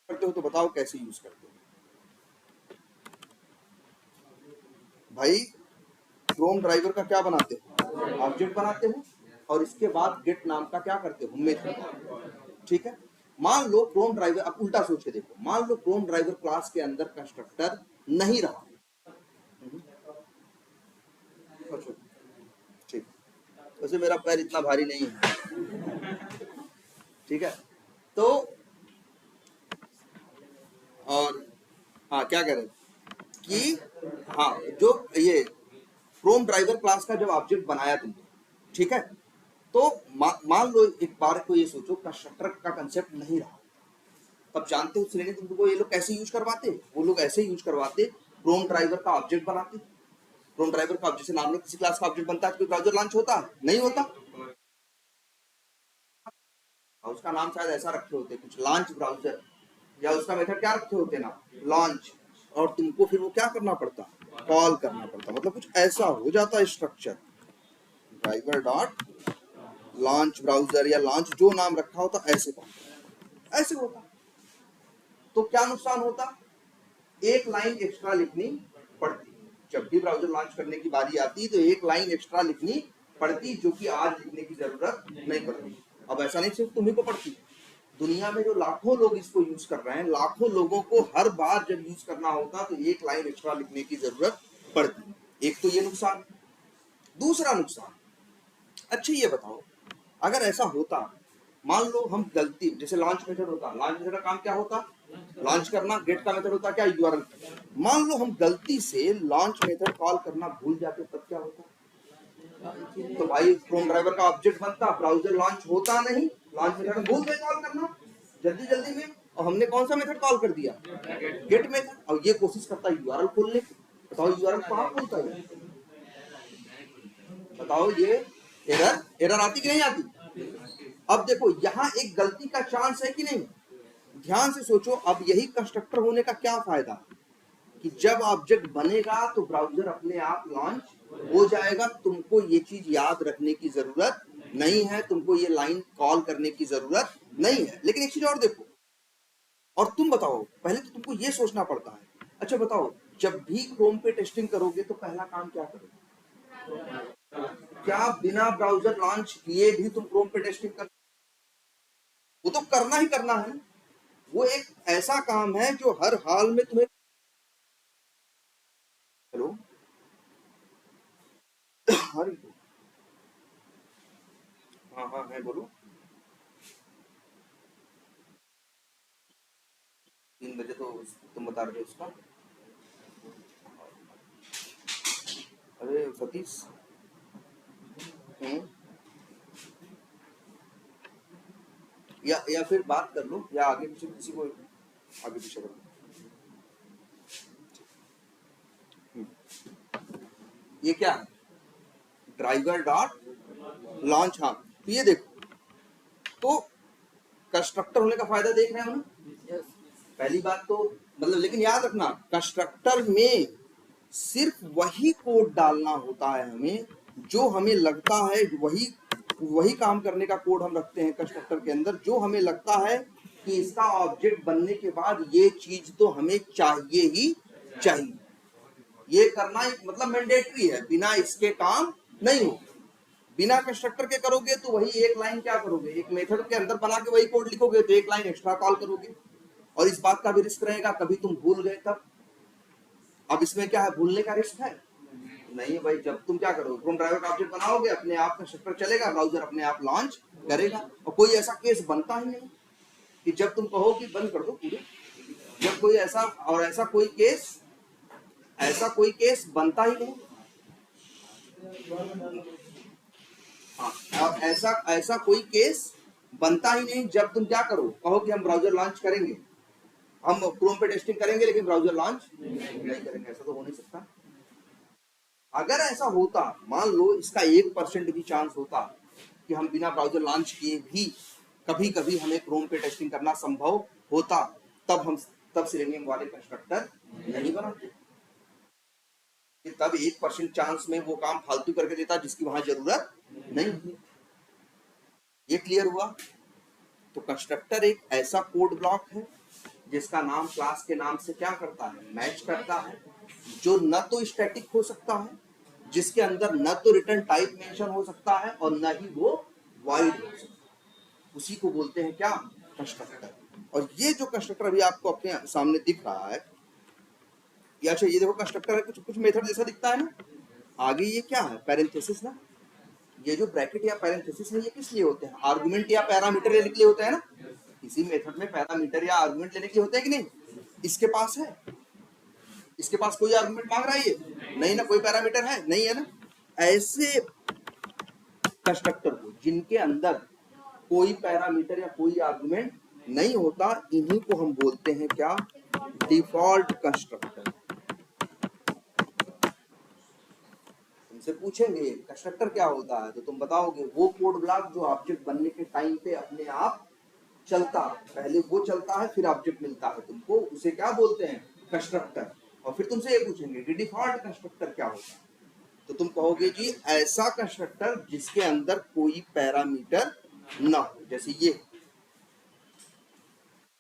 करते हो तो बताओ कैसे यूज करते हो। भाई क्रोम ड्राइवर का क्या बनाते हो, ऑब्जेक्ट बनाते हो, और इसके बाद गेट नाम का क्या करते हो, मेथड। ठीक है, मान लो क्रोम ड्राइवर, अब उल्टा सोच के देखो, मान लो क्रोम ड्राइवर क्लास के अंदर कंस्ट्रक्टर नहीं रहा। ठीक, वैसे मेरा पैर इतना भारी नहीं है, ठीक है। तो और हाँ क्या कह रहे कि हाँ, जो ये क्रोम ड्राइवर क्लास का जब ऑब्जेक्ट बनाया तुमने, ठीक है, तो मान लो एक बार को ये सोचो कंस्ट्रक्टर का कंसेप्ट नहीं रहा, तब जानते हो श्रेणी तुमको ये लोग कैसे यूज करवाते, वो लोग ऐसे यूज करवाते, क्रोम ड्राइवर का ऑब्जेक्ट बनाते। क्रोम ड्राइवर का ऑब्जेक्ट से नाम लो किसी क्लास का ऑब्जेक्ट बनता है तो ब्राउजर लॉन्च होता है, नहीं होता। और उसका नाम शायद ऐसा रखे होते कुछ, लॉन्च ब्राउजर, या उसका मेथड क्या रखे होते ना, लॉन्च। और तुमको फिर वो क्या करना पड़ता, कॉल करना पड़ता, मतलब कुछ ऐसा हो जाता structure, driver dot launch browser या लॉन्च जो नाम रखा होता, ऐसे होता। तो क्या नुकसान होता, एक लाइन एक्स्ट्रा लिखनी पड़ती। जब भी ब्राउजर लॉन्च करने की बारी आती तो एक लाइन एक्स्ट्रा लिखनी पड़ती, जो कि आज लिखने की जरूरत नहीं पड़ती। अब ऐसा नहीं सिर्फ तुम्ही को पड़ती, दुनिया में जो लाखों लोग इसको यूज कर रहे हैं, लाखों लोगों को हर बार जब यूज करना होता तो एक लाइन एक्स्ट्रा लिखने की जरूरत पड़ती। एक तो ये नुकसान। दूसरा नुकसान, अच्छा ये बताओ, अगर ऐसा होता, मान लो हम गलती, जैसे लॉन्च मेथड होता, लॉन्च मेथड का काम क्या होता, लॉन्च करना। गेट का मेथड होता क्या, यूआरएल। मान लो हम गलती से लॉन्च मेथड कॉल करना भूल जाते, तब क्या होता, तो भाई क्रोम ड्राइवर का ऑब्जेक्ट बनता, ब्राउजर लॉन्च होता नहीं, लॉन्च मेथड भूल गए कॉल करना जल्दी जल्दी में, और हमने कौन सा मेथड कॉल कर दिया, गेट मेथड, और ये कोशिश करता यूआरएल खोलने की। बताओ यूआरएल कहाँ खोलता है, बताओ ये एरर एरर आती कि नहीं आती। अब देखो यहाँ एक गलती का चांस है कि नहीं, ध्यान से सोचो। अब यही कंस्ट्रक्टर होने का क्या फायदा, कि जब ऑब्जेक्ट बनेगा तो ब्राउजर अपने आप लॉन्च हो जाएगा, तुमको ये चीज याद रखने की जरूरत नहीं है, तुमको ये लाइन कॉल करने की जरूरत नहीं है। लेकिन एक चीज और देखो, और तुम बताओ, पहले तो तुमको ये सोचना पड़ता है, अच्छा बताओ जब भी क्रोम पे टेस्टिंग करोगे तो पहला काम क्या करोगे, क्या बिना ब्राउजर लॉन्च किए भी तुम क्रोम पे टेस्टिंग कर, वो तो करना ही करना है। वो एक ऐसा काम है जो हर हाल में तुम्हें, हेलो हाँ हाँ है बोलो। 3 बजे तो तुम बता रहे हो उसका, अरे सतीश, या फिर बात कर लो, या आगे पीछे किसी को आगे पीछे कर लो। ये क्या है? Driver dot launch. हाँ, तो ये देखो, तो कंस्ट्रक्टर होने का फायदा देख रहे हो ना। पहली बात तो मतलब, लेकिन याद रखना कंस्ट्रक्टर में सिर्फ वही कोड डालना होता है हमें जो हमें लगता है, वही काम करने का कोड हम रखते हैं कंस्ट्रक्टर के अंदर, जो हमें लगता है कि इसका ऑब्जेक्ट बनने के बाद ये चीज तो हमें चाहिए ही चाहिए। ये करना एक मतलब मैंडेटरी है, बिना इसके काम नहीं हो। बिना कंस्ट्रक्टर के करोगे तो वही एक लाइन क्या करोगे, एक मेथड के अंदर बना के वही कोड लिखोगे तो एक लाइन एक्स्ट्रा कॉल करोगे, और इस बात का भी रिस्क रहेगा कभी तुम भूल गए तब। अब इसमें क्या है, भूलने का रिस्क है नहीं है भाई। जब तुम क्या करोगे, तुम ड्राइवर का ऑब्जेक्ट बनाओगे, अपने आप कंस्ट्रक्टर चलेगा, ब्राउजर अपने आप लॉन्च करेगा, और कोई ऐसा केस बनता ही नहीं कि जब तुम कहो कि बंद कर दो पूरे, जब कोई ऐसा और ऐसा कोई केस बनता ही नहीं। हाँ, और ऐसा कोई केस बनता ही नहीं जब तुम क्या करो, कहो कि हम ब्राउजर लॉन्च करेंगे, हम क्रोम पे टेस्टिंग करेंगे लेकिन ब्राउजर लॉन्च नहीं करेंगे, ऐसा तो हो नहीं सकता। अगर ऐसा होता, मान लो इसका 1% भी चांस होता कि हम बिना ब्राउजर लॉन्च किए भी कभी कभी हमें क्रोम पे टेस्टिंग करना संभव होता, तब सेलेनियम वाले कंस्ट्रक्टर नहीं बनाते, तब 1% चांस में वो काम फालतू करके देता जिसकी वहां जरूरत नहीं थी। ये क्लियर हुआ? तो कंस्ट्रक्टर एक ऐसा कोड ब्लॉक है जिसका नाम क्लास के नाम से क्या करता है, मैच करता है, जो न तो स्टैटिक हो सकता है, जिसके अंदर न तो रिटर्न टाइप मेंशन हो सकता है और न ही वो वॉइड हो सकता है। उसी को बोलते हैं क्या, कंस्ट्रक्टर। और ये जो कंस्ट्रक्टर अभी आपको अपने सामने दिख रहा है, या अच्छा ये देखो कंस्ट्रक्टर है, कुछ मेथड जैसा दिखता है ना। आगे ये क्या है, पैरेंथेसिस ना। ये जो ब्रैकेट या पैरेंथेसिस है ये किस लिए होते हैं, आर्गुमेंट या पैरामीटर लेने के लिए होता है ना। किसी मेथड में पैरामीटर या आर्गुमेंट लेने के लिए होता है कि नहीं? इसके पास है, इसके पास कोई आर्गुमेंट मांग रहा है ये नहीं ना, कोई पैरामीटर है नहीं है ना। ऐसे कंस्ट्रक्टर को जिनके अंदर कोई पैरामीटर या कोई आर्गुमेंट नहीं होता, इन्हीं को हम बोलते हैं क्या, डिफॉल्ट कंस्ट्रक्टर। तुमसे पूछेंगे कंस्ट्रक्टर क्या होता है तो तुम बताओगे वो कोड ब्लॉक जो ऑब्जेक्ट बनने के टाइम पे अपने आप चलता, पहले वो चलता है फिर ऑब्जेक्ट मिलता है तुमको, उसे क्या बोलते हैं, कंस्ट्रक्टर। और फिर तुमसे ये पूछेंगे कि डिफॉल्ट कंस्ट्रक्टर क्या होता है, तो तुम कहोगे जी ऐसा कंस्ट्रक्टर जिसके अंदर कोई पैरामीटर ना हो, जैसे ये।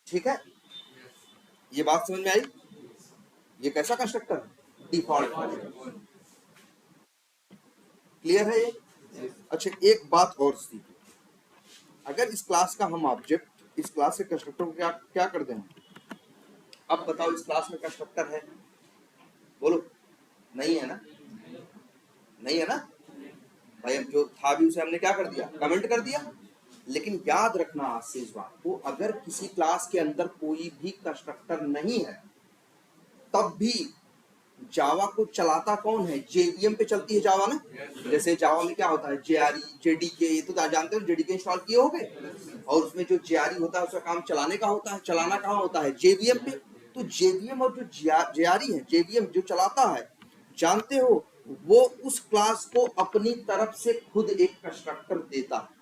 ठीक है, ये बात समझ में आई? ये कैसा कंस्ट्रक्टर, डिफॉल्ट कंस्ट्रक्टर। क्लियर है ये? अच्छा, एक बात और सीखो, अगर इस क्लास का हम ऑब्जेक्ट, इस क्लास के कंस्ट्रक्टर को क्या कर दें, अब बताओ इस क्लास में कंस्ट्रक्टर है, बोलो नहीं है ना, नहीं है ना भाई। हम जो था भी उसे हमने क्या कर दिया, कमेंट कर दिया। लेकिन याद रखना आज से इस बात को, अगर किसी क्लास के अंदर कोई भी कंस्ट्रक्टर नहीं है तब भी जावा को चलाता कौन है, जेवीएम पे चलती है जावा ना। जैसे जावा में क्या होता है, जेआरई, जेडीके, ये तो जानते हो, जेडीके इंस्टॉल किए होंगे, और उसमें जो जेआरई होता है उसका काम चलाने का होता है, चलाना कहाँ होता है, जेवीएम पे। तो जेवीएम और जो जेआरई है, जेवीएम जो चलाता है, जानते हो वो उस क्लास को अपनी तरफ से खुद एक कंस्ट्रक्टर देता है।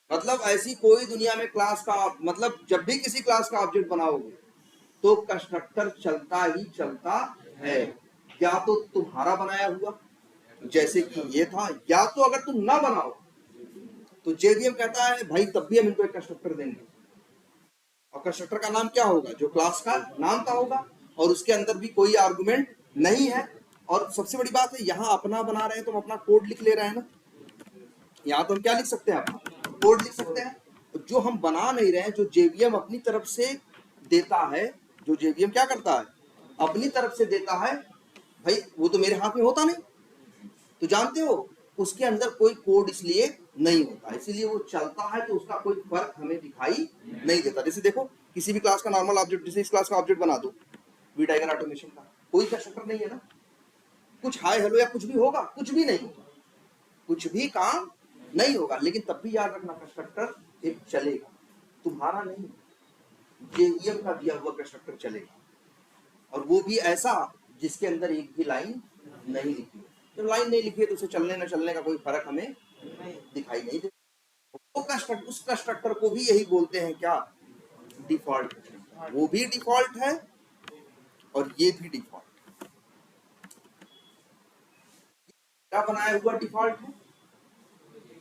मतलब ऐसी कोई दुनिया में क्लास का, मतलब जब भी किसी क्लास का ऑब्जेक्ट बनाओगे तो कंस्ट्रक्टर चलता ही चलता है, या तो तुम्हारा बनाया हुआ जैसे कि ये था, या तो अगर तुम ना बनाओ तो जेवीएम कहता है भाई तब भी हम इनको एक कंस्ट्रक्टर देंगे, और कंस्ट्रक्टर का नाम क्या होगा, जो क्लास का नाम का होगा, और उसके अंदर भी कोई आर्गुमेंट नहीं है। और सबसे बड़ी बात है, यहाँ अपना बना रहे हैं तो हम अपना कोड लिख ले रहे हैं ना, यहाँ तो हम क्या लिख सकते हैं, अपना कोड लिख सकते हैं। तो जो हम बना नहीं रहे हैं, जो जेवीएम अपनी तरफ से देता है, जो जेवीएम क्या करता है, अपनी तरफ से देता है, भाई वो तो मेरे हाथ में होता नहीं, तो जानते हो उसके अंदर कोई कोड इसलिए नहीं होता, इसीलिए वो चलता है तो उसका कोई फर्क हमें दिखाई नहीं देता। जैसे देखो किसी भी क्लास का नॉर्मल ऑब्जेक्ट, जैसे इस क्लास का ऑब्जेक्ट बना दो, वी टाइगर ऑटोमेशन का, कोई कंस्ट्रक्टर नहीं है ना, कुछ हाय हेलो या कुछ भी होगा, कुछ भी नहीं होगा, कुछ भी काम नहीं होगा। लेकिन तब भी याद रखना कंस्ट्रक्टर एक चलेगा, तुम्हारा नहीं, जेवीएम का दिया हुआ कंस्ट्रक्टर चलेगा, और वो भी ऐसा जिसके अंदर एक भी लाइन नहीं लिखी है। जब लाइन नहीं लिखी है तो उसे चलने न चलने का कोई फर्क हमें दिखाई नहीं दे। वो कंस्ट्रक्टर, उस कंस्ट्रक्टर को भी यही बोलते हैं क्या, डिफॉल्ट। वो भी डिफॉल्ट है और ये भी डिफॉल्ट, क्या बनाया हुआ डिफॉल्ट है।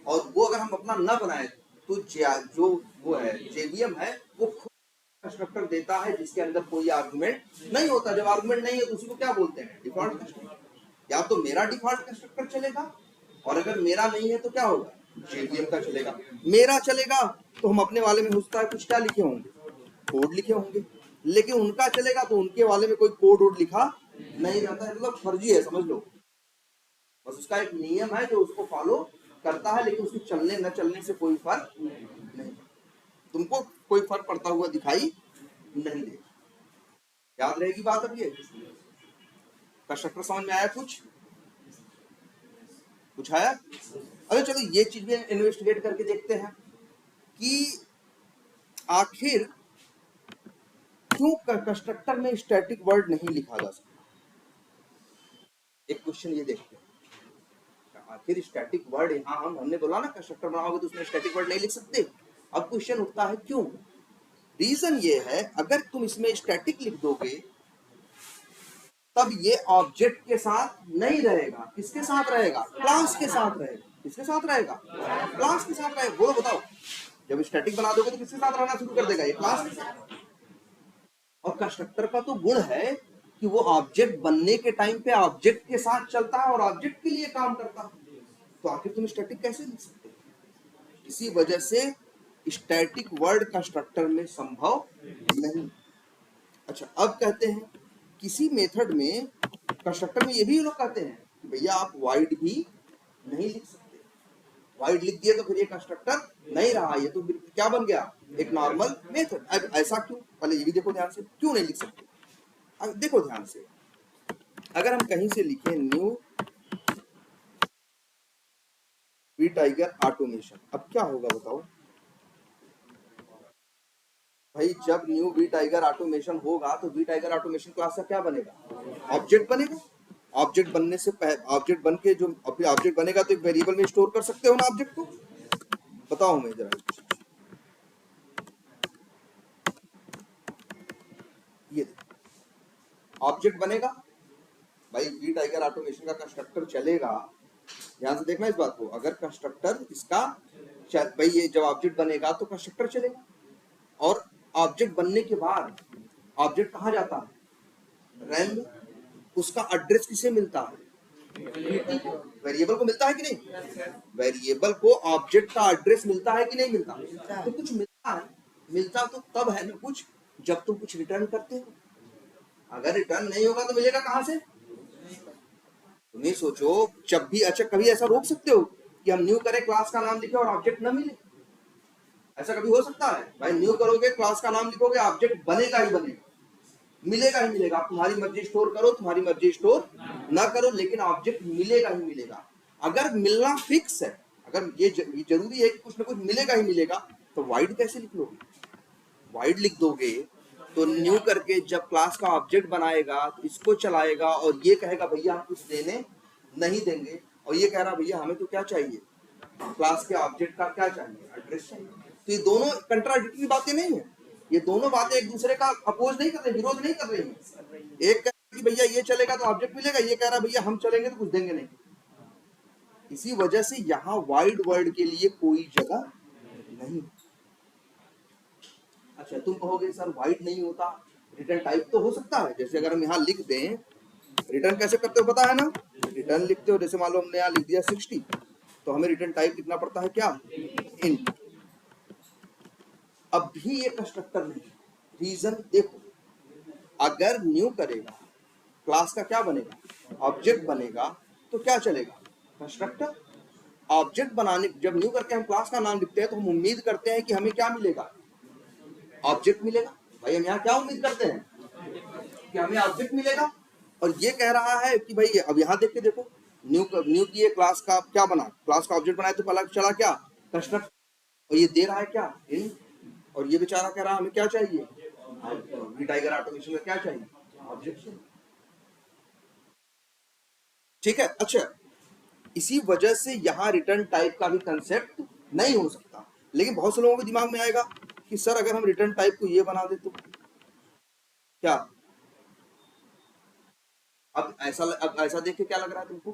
और वो अगर हम अपना न बनाए तो जो वो है जेवीएम है, वो खुद कंस्ट्रक्टर देता है जिसके अंदर कोई आर्गुमेंट नहीं होता। जब आर्गुमेंट नहीं है तो उसी को क्या बोलते हैं, डिफॉल्ट कंस्ट्रक्टर। या तो मेरा डिफॉल्ट कंस्ट्रक्टर चलेगा, और अगर मेरा नहीं है तो क्या होगा, जेवीएम का चलेगा। मेरा चलेगा तो हम अपने वाले में होता है कुछ क्या लिखे होंगे, कोड लिखे होंगे, लेकिन उनका चलेगा तो उनके वाले में कोई कोड वोड लिखा नहीं रहता है, मतलब फर्जी है, समझ लो। बस उसका एक नियम है जो उसको फॉलो करता है, लेकिन उसके चलने न चलने से कोई फर्क नहीं, तुमको कोई फर्क पड़ता हुआ दिखाई नहीं दे। याद रहेगी बात। अब ये कंस्ट्रक्टर समझ में आया, कुछ आया। अरे चलो ये चीज भी इन्वेस्टिगेट करके देखते हैं कि आखिर क्यों कंस्ट्रक्टर में स्टैटिक वर्ड नहीं लिखा जा सकता। एक क्वेश्चन ये देखते हैं, आखिर स्टैटिक वर्ड यहाँ हमने बोला ना कंस्ट्रक्टर बनाओगे तो उसमें स्टैटिक वर्ड नहीं लिख सकते। अब क्वेश्चन उठता है क्यों। रीजन ये है, अगर तुम इसमें स्टैटिक लिख दोगे तब ये ऑब्जेक्ट के साथ नहीं रहेगा। किसके साथ रहेगा, क्लास के साथ रहेगा। किसके साथ रहेगा, क्लास के साथ रहेगा। वो बताओ, जब स्टैटिक बना दोगे तो किसके साथ रहना शुरू कर देगा, ये क्लास के साथ। और कंस्ट्रक्टर का तो गुण है कि वो ऑब्जेक्ट बनने के टाइम पे ऑब्जेक्ट के साथ चलता है और ऑब्जेक्ट के लिए काम करता है। तो आखिर तुम स्टैटिक कैसे लिख सकते हो। इसी वजह से स्टैटिक वर्ड कंस्ट्रक्टर में संभव नहीं। अच्छा, अब कहते हैं किसी मेथड में, कंस्ट्रक्टर में ये भी लोग कहते हैं कि भैया आप वाइड भी नहीं लिख सकते। वाइड लिख दिए तो फिर ये कंस्ट्रक्टर नहीं रहा, ये तो क्या बन गया, एक नॉर्मल मेथड। अब ऐसा क्यों, पहले ये भी देखो ध्यान से, क्यों नहीं लिख सकते। अब देखो ध्यान से, अगर हम कहीं से लिखें न्यू वी टाइगर ऑटोमेशन, अब क्या होगा बताओ भाई। जब न्यू वी टाइगर ऑटोमेशन होगा तो वी टाइगर ऑटोमेशन क्लास का क्या बनेगा, ऑब्जेक्ट बनेगा। ऑब्जेक्ट बनने से ऑब्जेक्ट बन के जो ऑब्जेक्ट बनेगा तो एक वेरिएबल में स्टोर कर सकते हो ना ऑब्जेक्ट को। बताओ मैं जरा, ये ऑब्जेक्ट बनेगा भाई, वी टाइगर ऑटोमेशन का कंस्ट्रक्टर चलेगा। ध्यान से देखना इस बात को, अगर कंस्ट्रक्टर इसका भाई ये जब ऑब्जेक्ट बनेगा तो कंस्ट्रक्टर चलेगा, और ऑब्जेक्ट बनने के बाद ऑब्जेक्ट कहाँ जाता है, रैम में। उसका एड्रेस किसे मिलता है, वेरिएबल को मिलता है कि नहीं। वेरिएबल को ऑब्जेक्ट का एड्रेस मिलता है कि नहीं मिलता, तो कुछ मिलता है। मिलता तो तब है ना कुछ, जब तुम कुछ रिटर्न करते हो। अगर रिटर्न नहीं होगा तो मिलेगा कहां से। तुम्हें सोचो, जब भी, अच्छा कभी ऐसा रोक सकते हो कि हम न्यू करें, क्लास का नाम लिखे और ऑब्जेक्ट न मिले। ऐसा कभी हो सकता है भाई, न्यू करोगे, क्लास का नाम लिखोगे, ऑब्जेक्ट बनेगा ही बनेगा, मिलेगा ही मिलेगा। तुम्हारी मर्जी स्टोर करो, तुम्हारी मर्जी स्टोर ना करो, लेकिन ऑब्जेक्ट मिलेगा ही मिलेगा। अगर मिलना फिक्स है, अगर ये जरूरी है कि कुछ ना कुछ मिलेगा ही मिलेगा, तो वाइड कैसे लिख लोगे। वाइड लिख दोगे तो न्यू करके जब क्लास का ऑब्जेक्ट बनाएगा तो इसको चलाएगा और ये कहेगा भैया हम कुछ देने नहीं देंगे, और ये कह रहा भैया हमें तो क्या चाहिए, क्लास के ऑब्जेक्ट का क्या चाहिए, एड्रेस चाहिए। तो ये दोनों कंट्राडिक्टरी बातें नहीं है, ये दोनों बातें एक दूसरे का अपोज नहीं कर रही, विरोध नहीं कर रही है। एक कह रहा कि भैया ये चलेगा तो ऑब्जेक्ट मिलेगा, ये कह रहा भैया हम चलेंगे तो कुछ देंगे नहीं। इसी वजह से यहाँ वाइड वर्ड के लिए कोई जगह नहीं। अच्छा, तुम कहोगे सर वाइड नहीं होता, रिटर्न टाइप तो हो सकता है। जैसे अगर हम यहाँ लिख दें, रिटर्न कैसे करते हो पता है ना, रिटर्न लिखते हो, जैसे मान लो हमने यहाँ लिख दिया 60, तो हमें रिटर्न टाइप लिखना पड़ता है क्या, इंट। अब भी ये कंस्ट्रक्टर नहीं। रीजन देखो, अगर न्यू करेगा, क्लास का क्या बनेगा, ऑब्जेक्ट बनेगा, तो क्या चलेगा, कंस्ट्रक्टर। ऑब्जेक्ट बनाने, जब न्यू करके हम क्लास का नाम लिखते हैं तो हम उम्मीद करते हैं कि हमें क्या मिलेगा, ऑब्जेक्ट मिलेगा। भाई हम यहाँ क्या उम्मीद करते हैं कि हमें ऑब्जेक्ट मिलेगा, और ये कह रहा है कि भाई अब यहाँ देख के देखो, न्यू किए, क्लास का क्या बना, क्लास का ऑब्जेक्ट बनाया तो पहला चला क्या, कंस्ट्रक्टर। और ये दे रहा है क्या, इन, और ये बेचारा कह रहा है हमें क्या चाहिए, वी टाइगर ऑटोमेशन में क्या चाहिए, ऑब्जेक्शन। ठीक है। अच्छा, इसी वजह से यहाँ रिटर्न टाइप का भी कंसेप्ट नहीं हो सकता। लेकिन बहुत से लोगों के दिमाग में आएगा कि सर अगर हम रिटर्न टाइप को ये बना दे तो क्या, अब ऐसा देख के क्या लग रहा है तुमको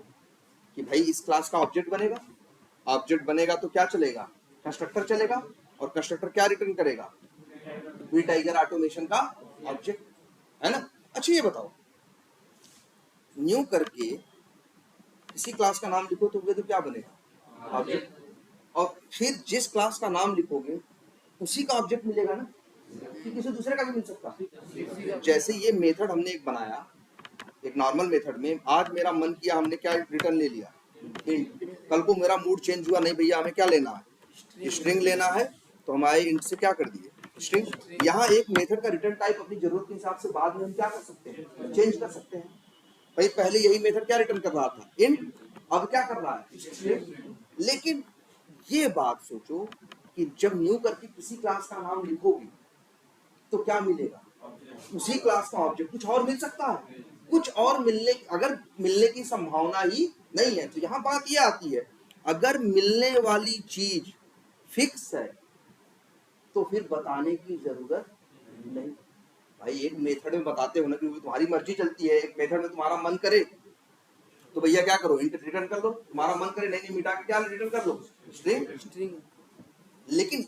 कि भाई इस क्लास का ऑब्जेक्ट बनेगा, ऑब्जेक्ट बनेगा तो क्या चलेगा, कंस्ट्रक्टर चलेगा, और कंस्ट्रक्टर क्या रिटर्न करेगा, वी टाइगर ऑटोमेशन का ऑब्जेक्ट, है ना। अच्छा ये बताओ, न्यू करके किसी क्लास का नाम लिखो तो क्या बनेगा, ऑब्जेक्ट। और फिर जिस क्लास का नाम लिखोगे उसी का ऑब्जेक्ट मिलेगा ना, कि किसी दूसरे का भी मिल सकता। जैसे ये मेथड हमने एक बनाया, एक नॉर्मल मेथड में, आज मेरा मन किया हमने क्या रिटर्न ले लिया, इंट। कल को मेरा मूड चेंज हुआ, नहीं भैया हमें क्या लेना है, स्ट्रिंग लेना है, तो हमारे इंट से क्या कर दिए, स्ट्रिंग। यहाँ एक मेथड का रिटर्न टाइप अपनी जरूरत के हिसाब से बाद में हम क्या कर सकते हैं, चेंज कर सकते हैं। भाई पहले यही मेथड क्या रिटर्न कर रहा था, इंट, अब क्या कर रहा है, स्ट्रिंग। लेकिन ये बात सोचो कि जब न्यू करके किसी क्लास का नाम लिखोगे तो क्या मिलेगा, उसी क्लास का ऑब्जेक्ट। कुछ और मिल सकता है, कुछ और मिलने, अगर मिलने की संभावना ही नहीं है, तो यहाँ बात ये आती है, अगर मिलने वाली चीज फिक्स है तो फिर बताने की जरूरत नहीं। भाई एक मेथड में बताते हो ना कि तुम्हारी मर्जी चलती है, एक मेथड में तुम्हारा मन करे तो भैया क्या करो, इंट रिटर्न कर लो, तुम्हारा मन करे नहीं मिटा के क्या रिटर्न कर लो, स्ट्रिंग। लेकिन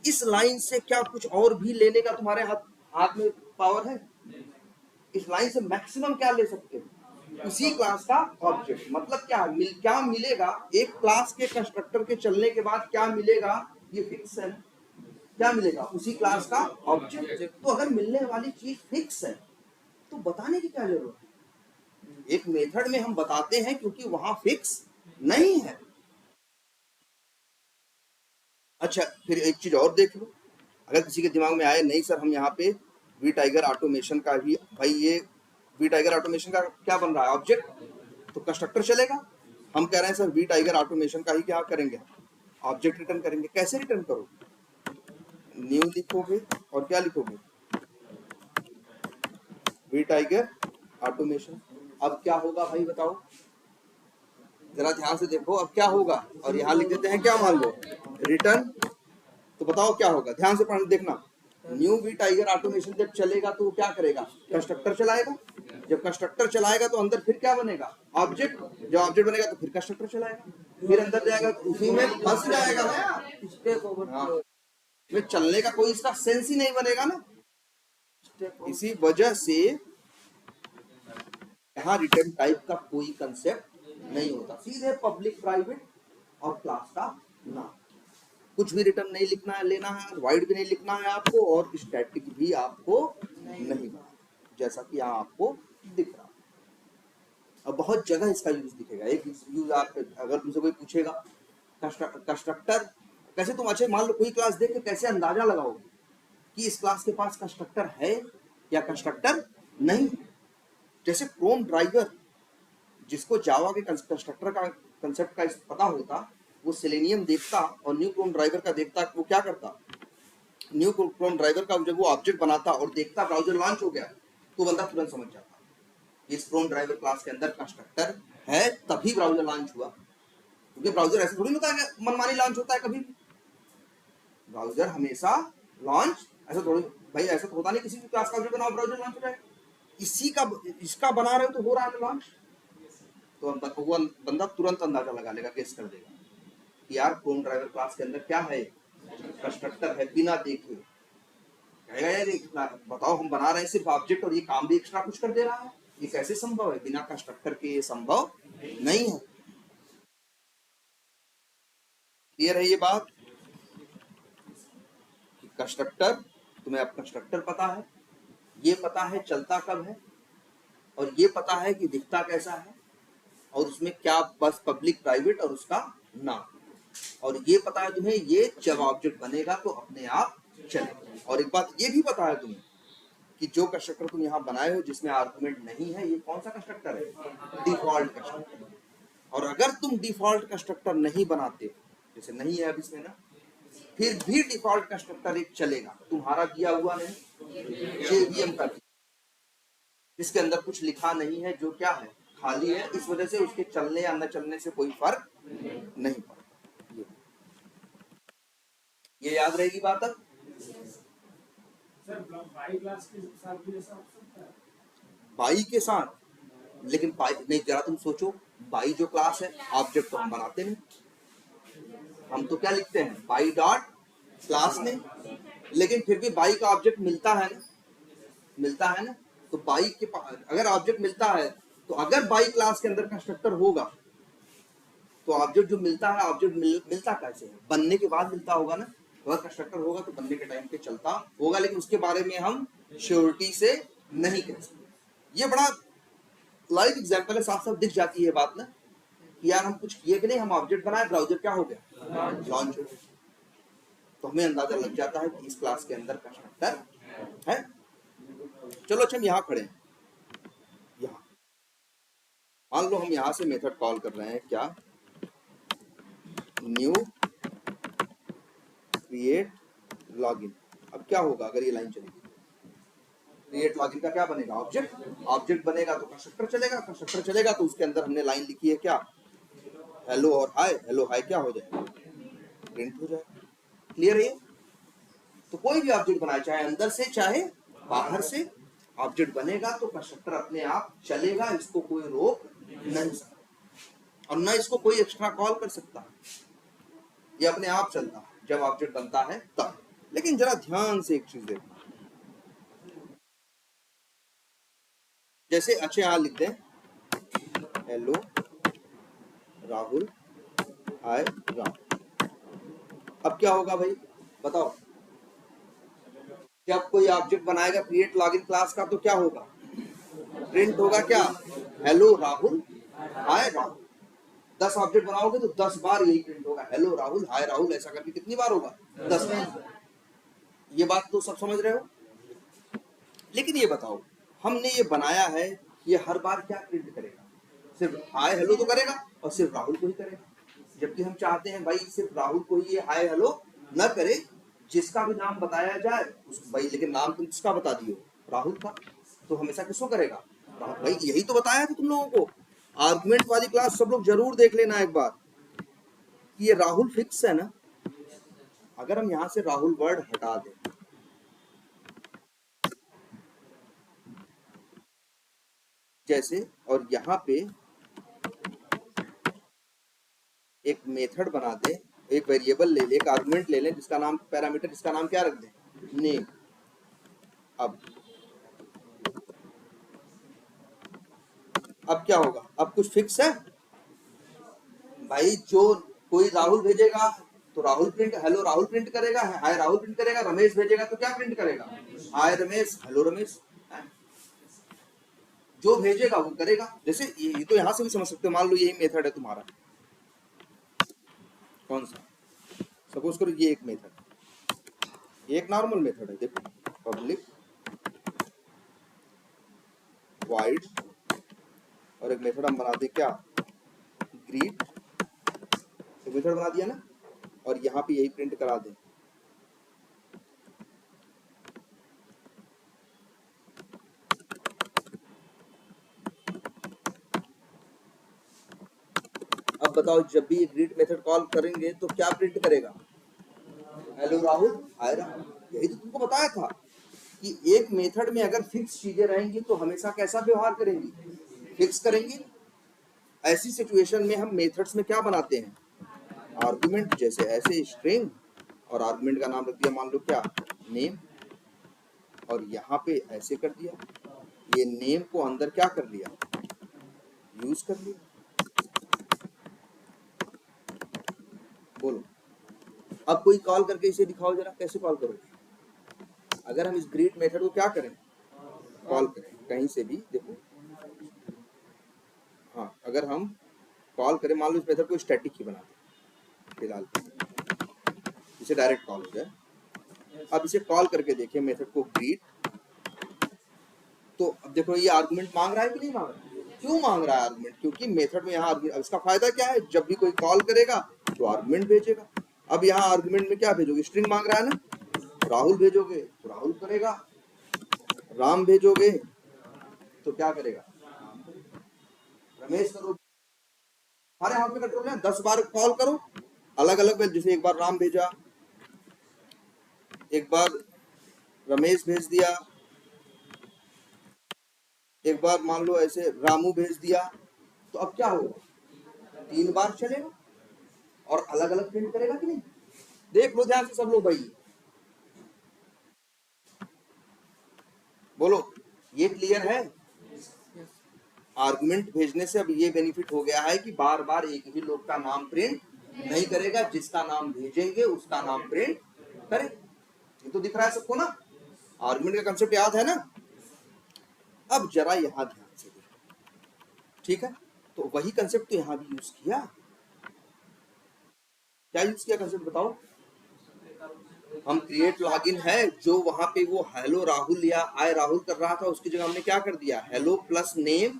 इस लाइन से क्या कुछ और भी लेने का तुम्हारे हाथ में पावर है, इस लाइन से मैक्सिमम क्या ले सकते हो, उसी क्लास का ऑब्जेक्ट। मतलब क्या मिलेगा, एक क्लास के कंस्ट्रक्टर के चलने के बाद क्या मिलेगा, ये फिक्स है, क्या मिलेगा, उसी क्लास का ऑब्जेक्ट। तो अगर मिलने वाली चीज फिक्स है तो बताने की क्या जरूरत है, एक मेथड में हम बताते हैं क्योंकि वहां फिक्स नहीं है। अच्छा फिर एक चीज और देख लो, अगर किसी के दिमाग में आए नहीं सर हम यहाँ पे वी टाइगर ऑटोमेशन का ही, भाई ये वी टाइगर ऑटोमेशन का क्या बन रहा है, ऑब्जेक्ट, तो कंस्ट्रक्टर चलेगा। हम कह रहे हैं सर वी टाइगर ऑटोमेशन का ही क्या करेंगे, ऑब्जेक्ट रिटर्न करेंगे। कैसे रिटर्न करोगे, न्यू लिखोगे और क्या लिखोगे, वी टाइगर ऑटोमेशन। अब क्या होगा भाई बताओ, जरा ध्यान से देखो, अब क्या होगा, और यहाँ लिख देते हैं क्या, मान लो रिटर्न। तो बताओ क्या होगा, ध्यान से पढ़ देखना, न्यू वी टाइगर ऑटोमेशन जब चलेगा तो वो क्या करेगा, कंस्ट्रक्टर चलाएगा। जब कंस्ट्रक्टर चलाएगा तो अंदर फिर क्या बनेगा, ऑब्जेक्ट। जब ऑब्जेक्ट बनेगा तो फिर कंस्ट्रक्टर चलाएगा, फिर अंदर जाएगा, उसी में फंस जाएगा ना यार। हाँ, में चलने का कोई इसका सेंस ही नहीं बनेगा ना। इसी वजह से यहाँ रिटर्न टाइप का कोई कंसेप्ट नहीं होता, सीधे पब्लिक प्राइवेट और क्लास का नाम। कुछ भी रिटर्न नहीं लिखना है, लेना है, वाइड भी नहीं लिखना है आपको, और स्टैटिक भी आपको नहीं बनाना, जैसा कि यहाँ आपको दिख रहा है। अब बहुत जगह इसका यूज दिखेगा। एक यूज आप, अगर तुमसे कोई पूछेगा कंस्ट्रक्टर कैसे, तुम अच्छे मान लो कोई क्लास देख के कैसे अंदाजा लगाओगे कि इस क्लास के पास कंस्ट्रक्टर है या कंस्ट्रक्टर नहीं। जैसे क्रोम ड्राइवर, जिसको जावा के कंस्ट्रक्टर का कंसेप्ट का पता होता, वो सेलेनियम देखता और न्यू क्रोम ड्राइवर का देखता, वो क्या करता, न्यू क्रोम ड्राइवर का जब वो ऑब्जेक्ट बनाता और देखता ब्राउजर लॉन्च हो गया, तो बंदा तुरंत समझ जाता इस क्रोम ड्राइवर क्लास के अंदर कंस्ट्रक्टर है, तभी ब्राउजर लॉन्च हुआ। क्योंकि ब्राउजर ऐसे थोड़ी होता है मनमानी लॉन्च होता है, कभी ब्राउजर हमेशा लॉन्च ऐसा थोड़ी, भाई ऐसा तो होता नहीं किसी भी क्लास का बनाओ ब्राउजर लॉन्च हो जाए, इसी का इसका बना रहे हो तो हो रहा है लॉन्च। तो वो बंदा तुरंत अंदाजा लगा लेगा, गेस कर देगा कि यार क्रोम ड्राइवर क्लास के अंदर क्या है, कंस्ट्रक्टर है, बिना देखे कहेगा यार बताओ हम बना रहे हैं सिर्फ ऑब्जेक्ट और ये काम भी एक्स्ट्रा कुछ कर दे रहा है, ये कैसे संभव है, बिना कंस्ट्रक्टर के ये संभव नहीं है। क्लियर है ये बात कि कंस्ट्रक्टर, तुम्हें अब कंस्ट्रक्टर पता है, ये पता है चलता कब है, और ये पता है कि दिखता कैसा है, और उसमें क्या बस पब्लिक प्राइवेट और उसका नाम, और ये पता है तुम्हें ये जब ऑब्जेक्ट बनेगा तो अपने आप चले। और एक बात ये भी पता है तुम्हें कि जो कंस्ट्रक्टर तुम यहाँ बनाए हो जिसमें आर्गुमेंट नहीं है, ये कौन सा कंस्ट्रक्टर है, डिफॉल्ट कंस्ट्रक्टर। और अगर तुम डिफॉल्ट कंस्ट्रक्टर नहीं बनाते, जैसे नहीं है अब इसमें ना, फिर भी डिफॉल्ट कंस्ट्रक्टर एक चलेगा, तुम्हारा दिया हुआ नहीं, जेवीएम का, इसके अंदर कुछ लिखा नहीं है, जो क्या है, खाली है, इस वजह से उसके चलने या न चलने से कोई फर्क नहीं पड़ता। ये याद रहेगी बात। अब बाई के साथ, लेकिन बाई नहीं, जरा तुम सोचो, बाई जो क्लास है, ऑब्जेक्ट तो हम बनाते नहीं, हम तो क्या लिखते हैं, बाई डॉट क्लास में, लेकिन फिर भी बाई का ऑब्जेक्ट मिलता है ना, मिलता है ना। तो बाई के अगर ऑब्जेक्ट मिलता है, तो अगर बाई क्लास के अंदर कंस्ट्रक्टर होगा, तो ऑब्जेक्ट जो मिलता है, ऑब्जेक्ट मिलता कैसे है, बनने के बाद मिलता होगा ना। अगर कंस्ट्रक्टर होगा तो बनने के टाइम पे चलता होगा, लेकिन उसके बारे में हम श्योरिटी से नहीं कह सकते। ये बड़ा लाइव एग्जांपल है, साफ साफ दिख जाती है बात ना, कि यार हम कुछ किए भी नहीं, हम ऑब्जेक्ट बनाए, ब्राउजर क्या हो गया, लॉन्च हो गया। तो हमें अंदाजा लग जाता है कि इस क्लास के अंदर कंस्ट्रक्टर है। चलो अच्छा, हम यहाँ खड़े हैं, यहाँ मान लो हम यहाँ से मेथड कॉल कर रहे हैं, क्या, न्यू क्रिएट लॉगिन। अब क्या होगा अगर ये लाइन चलेगी, क्रिएट लॉगिन का क्या बनेगा, ऑब्जेक्ट, ऑब्जेक्ट बनेगा तो कंस्ट्रक्टर चलेगा, कंस्ट्रक्टर चलेगा तो उसके अंदर हमने लाइन लिखी है क्या, हेलो और हाय, हेलो हाय क्या हो जाएगा, प्रिंट हो जाएगा। क्लियर है। तो कोई भी ऑब्जेक्ट बनाए, चाहे अंदर से चाहे बाहर से, ऑब्जेक्ट बनेगा तो कंस्ट्रक्टर अपने आप चलेगा, इसको कोई रोक नहीं सकता, और न इसको कोई एक्स्ट्रा कॉल कर सकता, ये अपने आप चलता है जब ऑब्जेक्ट बनता है तब। लेकिन जरा ध्यान से एक चीज देखना, जैसे अच्छे यहां लिख दें, हेलो राहुल, हाय राहुल। अब क्या होगा भाई बताओ, जब कोई ऑब्जेक्ट बनाएगा क्रिएट लॉगिन क्लास का, तो क्या होगा, प्रिंट होगा क्या, हेलो राहुल, हाय राहुल। 10 ऑब्जेक्ट बनाओगे तो 10 बार यही प्रिंट होगा, हेलो राहुल, हाय राहुल, ऐसा करके कितनी बार होगा, 10 बार। ये बात तो सब समझ रहे हो। लेकिन ये बताओ, हमने ये बनाया है, ये हर बार क्या प्रिंट करेगा, सिर्फ हाय हेलो तो करेगा, और सिर्फ राहुल को ही करेगा। जबकि हम चाहते हैं भाई सिर्फ राहुल को ही ये हाय हेलो न करे, जिसका भी नाम बताया जाए उस भाई, लेकिन नाम तुम किसका बता दियो, राहुल का, तो हमेशा किसको करेगा, राहुल। भाई यही तो बताया था तुम लोगों को। आर्गुमेंट वाली क्लास सब लोग जरूर देख लेना एक बार, कि ये राहुल फिक्स है ना। अगर हम यहां से राहुल वर्ड हटा दें, जैसे, और यहाँ पे एक मेथड बना दे, एक वेरिएबल ले ले, एक आर्गुमेंट ले लें जिसका नाम, पैरामीटर जिसका नाम क्या रख दें, नेम। अब क्या होगा, अब कुछ फिक्स है भाई, जो कोई राहुल भेजेगा तो Rahul print, hello Rahul print करेगा, हाय राहुल प्रिंट करेगा, रमेश भेजेगा तो क्या प्रिंट करेगा, हाय रमेश, हेलो रमेश। जो भेजेगा वो करेगा। जैसे ये तो यहां से भी समझ सकते हो, मान लो यही मेथड है तुम्हारा, कौन सा, सपोज करो ये एक मेथड, ये एक नॉर्मल मेथड है, देखो, पब्लिक वाइड, और एक मेथड हम बनाते क्या, ग्रीट, एक मेथड बना दिया ना, और यहाँ पे यही प्रिंट करा दें, अब बताओ जब भी ग्रीट मेथड कॉल करेंगे तो क्या प्रिंट करेगा, हेलो राहुल, हाय राहुल। यही तो तुमको बताया था कि एक मेथड में अगर फिक्स चीजें रहेंगी तो हमेशा कैसा व्यवहार करेंगी, फिक्स करेंगी। ऐसी सिचुएशन में हम मेथड्स में क्या बनाते हैं, आर्गुमेंट, जैसे ऐसे स्ट्रिंग, और आर्गुमेंट का नाम रख दिया मान लो क्या, नेम, और यहाँ पे ऐसे कर दिया, ये नेम को अंदर क्या कर लिया, यूज कर लिया। बोलो अब कोई कॉल करके इसे दिखाओ जरा, कैसे कॉल करोगे। अगर हम इस ग्रीट मेथड को क्या करें, कॉल करें कहीं से भी, देखो, हाँ, अगर हम कॉल करें, मान लो इस मेथड को स्टैटिक ही बना दें फिलहाल, इसे डायरेक्ट कॉल हो जाए। अब इसे कॉल करके देखिए मेथड को ग्रीट, तो अब देखो ये आर्गुमेंट मांग रहा है कि नहीं मांग रहा है, क्यों मांग रहा है आर्गुमेंट, क्योंकि मेथड में यहाँ, इसका फायदा क्या है, जब भी कोई कॉल करेगा तो आर्गुमेंट भेजेगा, अब यहाँ आर्गुमेंट में क्या भेजोगे, स्ट्रिंग मांग रहा है ना, राहुल भेजोगे तो राहुल करेगा, राम भेजोगे तो क्या करेगा, रमेश करोगे। हमारे हाथ में कंट्रोल है, 10 बार कॉल करो अलग अलग, जैसे एक बार राम भेजा, एक बार रमेश भेज दिया, एक बार मान लो ऐसे रामू भेज दिया, तो अब क्या होगा, 3 बार चलेगा और अलग अलग प्रिंट करेगा कि नहीं। देख लो ध्यान से सब लोग भाई, बोलो ये क्लियर है। आर्गुमेंट भेजने से अब ये बेनिफिट हो गया है कि बार बार एक ही लोग का नाम प्रिंट नहीं करेगा, जिसका नाम भेजेंगे उसका नाम प्रिंट करे। ये तो दिख रहा है सबको ना, आर्गुमेंट का कंसेप्ट याद है ना। अब जरा यहां ध्यान से देखो, ठीक है, तो वही कंसेप्ट तो यहां भी यूज किया। क्या यूज किया कंसेप्ट बताओ। हम क्रिएट लॉगिन है, जो वहां पे वो हेलो राहुल या हाय राहुल कर रहा था, उसकी जगह हमने क्या कर दिया, हेलो प्लस नेम,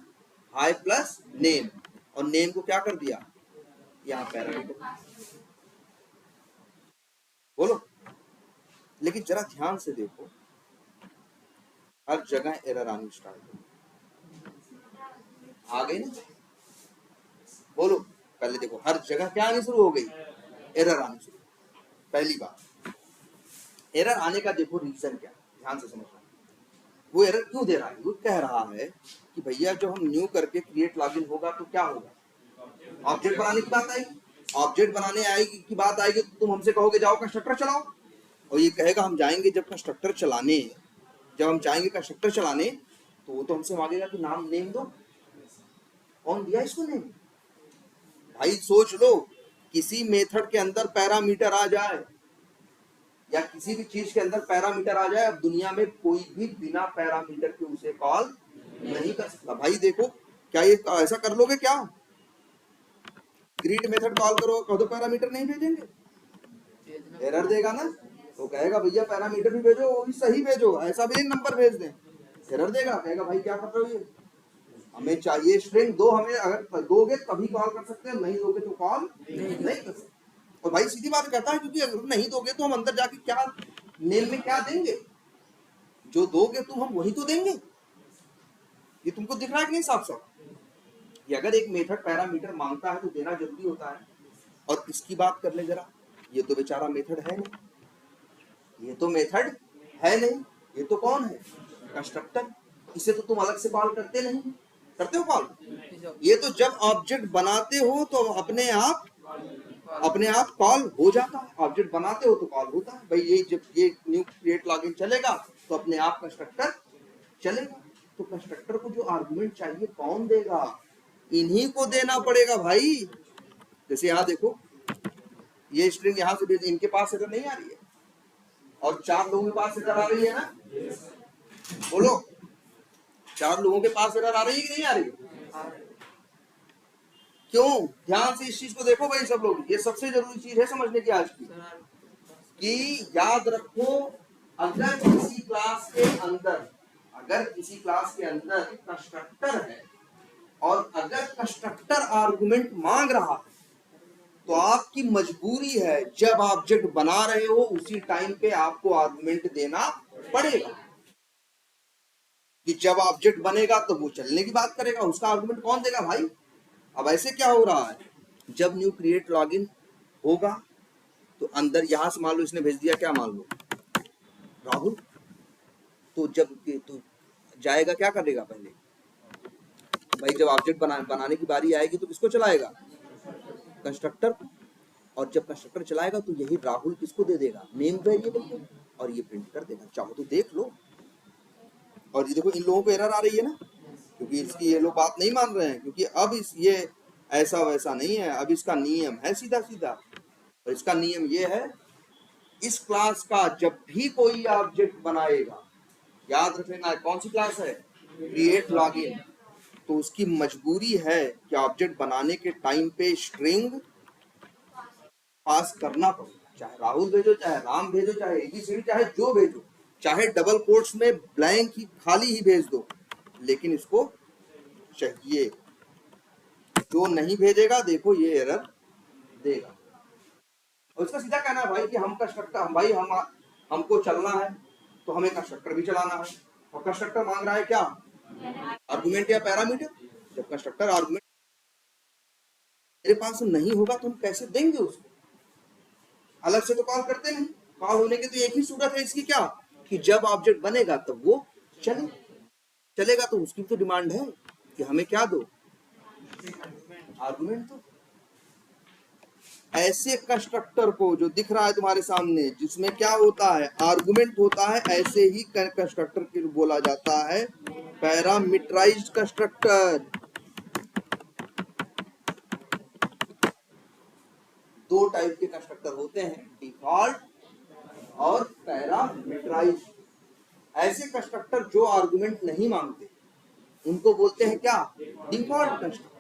हाय प्लस नेम, और नेम को क्या कर दिया, यहाँ पैरामीटर। बोलो, लेकिन जरा ध्यान से देखो, हर जगह एरर आनी स्टार्ट हो आ गई ना। बोलो, पहले देखो हर जगह क्या आनी शुरू हो गई, एरर आनी शुरू। पहली बात, एरर आने का देखो रीजन क्या, ध्यान से समझना। वो एरर क्यों दे रहा है, वो कह रहा है कि भैया जब हम न्यू करके क्रिएट लॉगिन होगा तो क्या होगा, ऑब्जेक्ट बनाने की बात आएगी, ऑब्जेक्ट बनाने आएगी की बात आएगी तो तुम हमसे कहोगे जाओ कंस्ट्रक्टर चलाओ, और ये कहेगा हम जाएंगे जब कंस्ट्रक्टर चलाने, जब हम जाएंगे कंस्ट्रक्टर चलाने तो वो तो हमसे मांगेगा कि नाम नेम दो, कौन दिया इसको नेम। भाई सोच लो, किसी मेथड के अंदर पैरामीटर आ जाए या किसी भी चीज के अंदर पैरामीटर आ जाए, अब दुनिया में कोई भी बिना पैरामीटर के उसे कॉल नहीं कर सकता। भाई देखो, क्या ये ऐसा कर लोगे क्या, ग्रीड मेथड कॉल करो, कह दो पैरामीटर नहीं भेजेंगे, एरर देगा ना, तो कहेगा भैया पैरामीटर भी भेजो, वो भी सही भेजो, ऐसा भी नहीं नंबर भेज दें, एरर देगा, कहेगा भाई क्या कर रहे हो, ये हमें चाहिए स्ट्रिंग दो, हमें अगर दोगे तभी कॉल कर सकते हैं, नहीं दोगे तो कॉल नहीं कर सकते। और भाई सीधी बात कहता है, क्योंकि अगर नहीं दोगे तो हम अंदर जाके क्या नेम में क्या देंगे, जो दोगे तुम हम वही तो देंगे। ये तुमको दिख रहा है कि नहीं साफ साफ, कि अगर एक मेथड पैरामीटर मांगता है तो देना जरूरी होता है। और इसकी बात कर ले जरा, ये तो बेचारा मेथड है नहीं, ये तो मेथड है नहीं, ये तो कौन है, कंस्ट्रक्टर। इसे तो तुम अलग से कॉल करते नहीं, करते हो कॉल, ये तो जब ऑब्जेक्ट बनाते हो तो अपने आप कॉल हो जाता है, ऑब्जेक्ट बनाते हो तो कॉल होता है। भाई ये जब ये न्यू क्रिएट लॉगिन चलेगा तो अपने आप कंस्ट्रक्टर चलेगा। तो कंस्ट्रक्टर को जो आर्गुमेंट चाहिए कौन देगा, इन्हीं को देना पड़ेगा भाई। जैसे यहाँ देखो, ये स्ट्रिंग यहाँ से भेज, इनके पास एरर नहीं आ रही है, और 4 लोगों के पास एरर आ रही है ना, बोलो 4 लोगों के पास एरर आ रही है कि नहीं आ रही है। क्यों, ध्यान से इस चीज को देखो भाई सब लोग, ये सबसे जरूरी चीज है समझने की आज की, कि याद रखो, अगर किसी क्लास के अंदर कंस्ट्रक्टर है और अगर कंस्ट्रक्टर आर्गुमेंट मांग रहा है, तो आपकी मजबूरी है जब ऑब्जेक्ट बना रहे हो उसी टाइम पे आपको आर्गुमेंट देना पड़ेगा, कि जब ऑब्जेक्ट बनेगा तो वो चलने की बात करेगा, उसका आर्गुमेंट कौन देगा भाई। अब ऐसे क्या हो रहा है, जब न्यू क्रिएट लॉगिन होगा तो अंदर यहां से मान लो इसने भेज दिया क्या, मान लो राहुल, तो जब तो जाएगा क्या करेगा, पहले भाई जब ऑब्जेक्ट बनाने की बारी आएगी तो किसको चलाएगा, कंस्ट्रक्टर को, और जब कंस्ट्रक्टर चलाएगा तो यही राहुल किसको दे देगा, नेम वेरिएबल को, और ये प्रिंट कर देगा। चाहो तो देख लो, और ये देखो इन लोगों को एरर आ रही है ना, क्योंकि इसकी ये लोग बात नहीं मान रहे हैं, क्योंकि अब ये ऐसा वैसा नहीं है, अब इसका नियम है सीधा सीधा, और इसका नियम ये है, इस क्लास का जब भी कोई ऑब्जेक्ट बनाएगा, याद रख लेना कौन सी क्लास है, क्रिएट लॉगिन, तो उसकी मजबूरी है कि ऑब्जेक्ट बनाने के टाइम पे स्ट्रिंग पास करना पड़ेगा, चाहे राहुल भेजो, चाहे राम भेजो, चाहे एबीसीडी, चाहे जो भेजो, चाहे डबल कोट्स में ब्लैंक ही खाली ही भेज दो, लेकिन इसको चाहिए। जो नहीं भेजेगा देखो ये एरर देगा। और इसका सीधा कहना है भाई कि हम कंस्ट्रक्टर, हम भाई हम हमको चलना है तो हमें कंस्ट्रक्टर भी चलाना है। और कंस्ट्रक्टर मांग रहा है क्या, आर्गुमेंट या पैरामीटर। जब कंस्ट्रक्टर आर्गुमेंट मेरे पास नहीं होगा तो हम कैसे देंगे उसको, अलग से तो कॉल करते नहीं। कॉल होने की तो एक ही सूरत है इसकी, क्या कि जब ऑब्जेक्ट बनेगा तब वो चलेगा तो उसकी तो डिमांड है कि हमें क्या दो, आर्गुमेंट दो। ऐसे कंस्ट्रक्टर को जो दिख रहा है तुम्हारे सामने जिसमें क्या होता है, आर्गुमेंट होता है, ऐसे ही कंस्ट्रक्टर को बोला जाता है पैरामीटराइज्ड कंस्ट्रक्टर। दो टाइप के कंस्ट्रक्टर होते हैं, डिफॉल्ट और पैरामीटराइज्ड। ऐसे कंस्ट्रक्टर जो आर्गुमेंट नहीं मांगते उनको बोलते हैं क्या, डिफॉल्ट कंस्ट्रक्टर।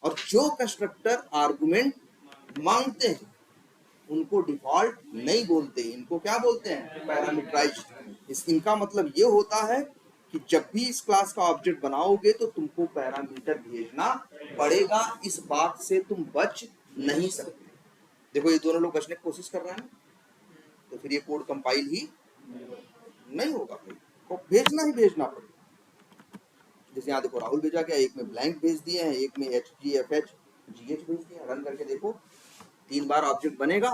और जो कंस्ट्रक्टर आर्गुमेंट मांगते हैं उनको डिफॉल्ट नहीं बोलते, इनको क्या बोलते हैं, पैरामीटराइज्ड। इनका मतलब ये होता है कि जब भी इस क्लास का ऑब्जेक्ट बनाओगे तो तुमको पैरामीटर भेजना पड़ेगा, इस बात से तुम बच नहीं सकते। देखो ये दोनों लोग बचने की कोशिश कर रहे हैं, तो फिर ये कोड कंपाइल ही नहीं होगा भाई, तो भेजना ही भेजना पड़ेगा। जैसे यहाँ देखो राहुल भेजा गया, एक में ब्लैंक भेज दिए हैं, एक में HGFH GH भेज दिया। रन करके देखो 3 बार ऑब्जेक्ट बनेगा।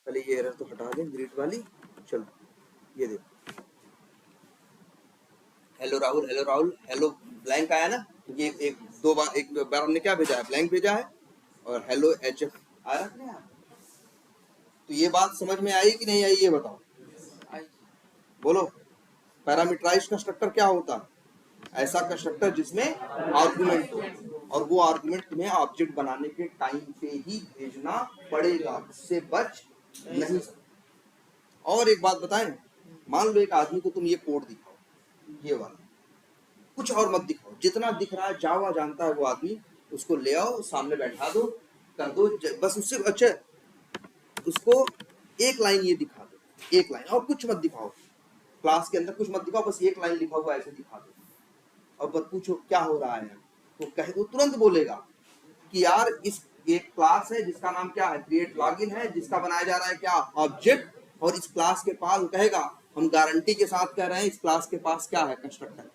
चलिए ये एरर तो हटा दें, ग्रीट वाली। चलो ये देखो, hello Rahul, hello Rahul, hello blank आया ना, ये एक बार हमने क्या भेजा है, ब्लैंक भेजा है, और हेलो HF आया ना। तो ये बात समझ में आई कि नहीं आई, ये बताओ, बोलो। पैरामीटराइज्ड कंस्ट्रक्टर क्या होता है, ऐसा कंस्ट्रक्टर जिसमें आर्गुमेंट हो, और वो आर्गुमेंट तुम्हें ऑब्जेक्ट बनाने के टाइम पे ही भेजना पड़ेगा, उससे बच नहीं सकते। और एक बात बताएं, मान लो एक आदमी को तुम ये कोड दिखाओ, ये वाला, कुछ और मत दिखाओ, जितना दिख रहा है जावा जानता है वो आदमी, उसको ले आओ सामने बैठा दो, कर दो बस उससे। अच्छा उसको एक लाइन ये दिखा दो, एक लाइन, और कुछ मत दिखाओ, क्लास के अंदर कुछ मत दिखाओ, बस एक लाइन लिखा हुआ ऐसे दिखा दो, और बस पूछो क्या हो रहा है, तो कहे वो तुरंत बोलेगा कि यार इस एक क्लास है जिसका नाम क्या है, क्रिएट लॉगिन है, जिसका बनाया जा रहा है क्या, ऑब्जेक्ट, और इस क्लास के पास कहेगा, हम गारंटी के साथ कह रहे हैं इस क्लास के पास क्या है, कंस्ट्रक्टर।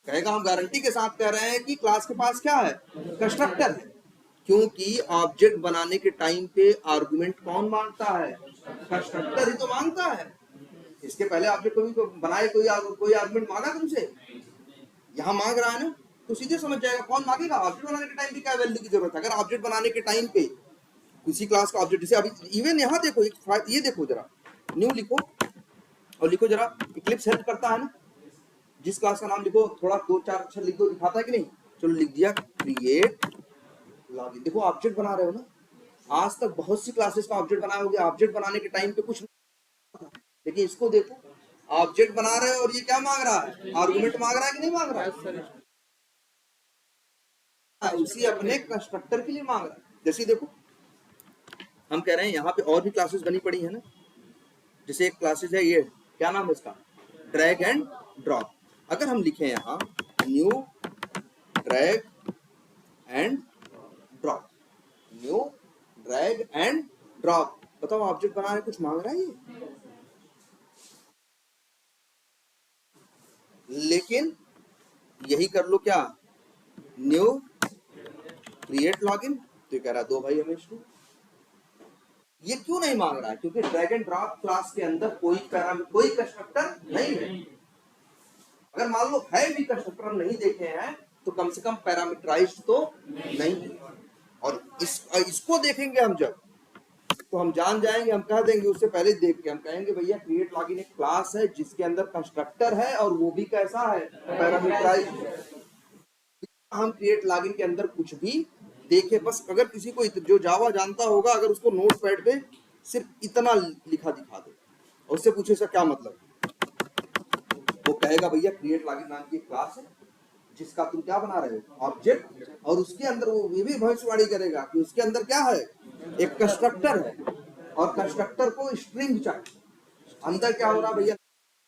कहेगा हम गारंटी के साथ कह रहे हैं कि क्लास के पास क्या है, कंस्ट्रक्टर है, क्योंकि ऑब्जेक्ट बनाने के टाइम पे आर्गुमेंट कौन मांगता है, कंस्ट्रक्टर ही तो मांगता है। इसके पहले ऑब्जेक्ट को बनाए कोई आर्गुमेंट मांगा तुमसे, यहाँ मांग रहा है ना, तो सीधे समझ जाएगा कौन मांगेगा, ऑब्जेक्ट बनाने के टाइम पे क्या वैल्यू की जरूरत है। अगर ऑब्जेक्ट बनाने के टाइम पे किसी क्लास का ऑब्जेक्ट, जैसे अभी इवन यहाँ देखो, ये देखो जरा, न्यू लिखो और लिखो जरा, इक्लिप्स हेल्प करता है ना, जिस क्लास का नाम लिखो थोड़ा 2-4 अक्षर लिख दो, दिखाता है कि नहीं। चलो लिख दिया क्रिएट लॉगिन, देखो ऑब्जेक्ट बना रहे हो ना। आज तक बहुत सी क्लासेस का ऑब्जेक्ट बनाए होगे, ऑब्जेक्ट बनाने के टाइम पे कुछ, लेकिन इसको देखो ऑब्जेक्ट बना रहे हो और ये क्या मांग रहा है, आर्गुमेंट मांग रहा है कि नहीं मांग रहा है, उसी अपने कंस्ट्रक्टर के लिए मांग रहा है। जैसे देखो हम कह रहे हैं यहाँ पे और भी क्लासेस बनी पड़ी है ना, जैसे एक क्लासेस है, ये क्या नाम है इसका, ड्रैग एंड ड्रॉप। अगर हम लिखें यहाँ new drag and drop, new drag and drop, बताओ ऑब्जेक्ट बना रहे कुछ मांग रहा है ये, लेकिन यही कर लो क्या, न्यू क्रिएट लॉगिन, तो ये कह रहा है दो भाई हमें इसको। ये क्यों नहीं मांग रहा है, क्योंकि ड्रैग एंड ड्रॉप क्लास के अंदर कोई कंस्ट्रक्टर नहीं है। अगर मान लो है भी कंस्ट्रक्टर हम नहीं देखे हैं तो कम से कम पैरामीटराइज्ड तो नहीं है। और इसको देखेंगे हम जब, तो हम जान जाएंगे, हम कह देंगे उससे पहले देख के हम कहेंगे भैया क्रिएट लॉगिन एक क्लास है जिसके अंदर कंस्ट्रक्टर है और वो भी कैसा है, पैरामीटराइज्ड। हम क्रिएट लॉगिन के अंदर कुछ भी देखे, बस अगर किसी को जो जावा जानता होगा, अगर उसको नोटपैड पे सिर्फ इतना लिखा दिखा दो और उससे पूछे इसका क्या मतलब, वो कहेगा भैया क्रिएट लॉगिन नाम की क्लास है जिसका तुम क्या बना रहे हो, ऑब्जेक्ट, और उसके अंदर वो ये भी भविष्यवाणी करेगा कि उसके अंदर क्या है, एक कंस्ट्रक्टर है, और कंस्ट्रक्टर को स्ट्रिंग चाहिए। अंदर क्या हो रहा भैया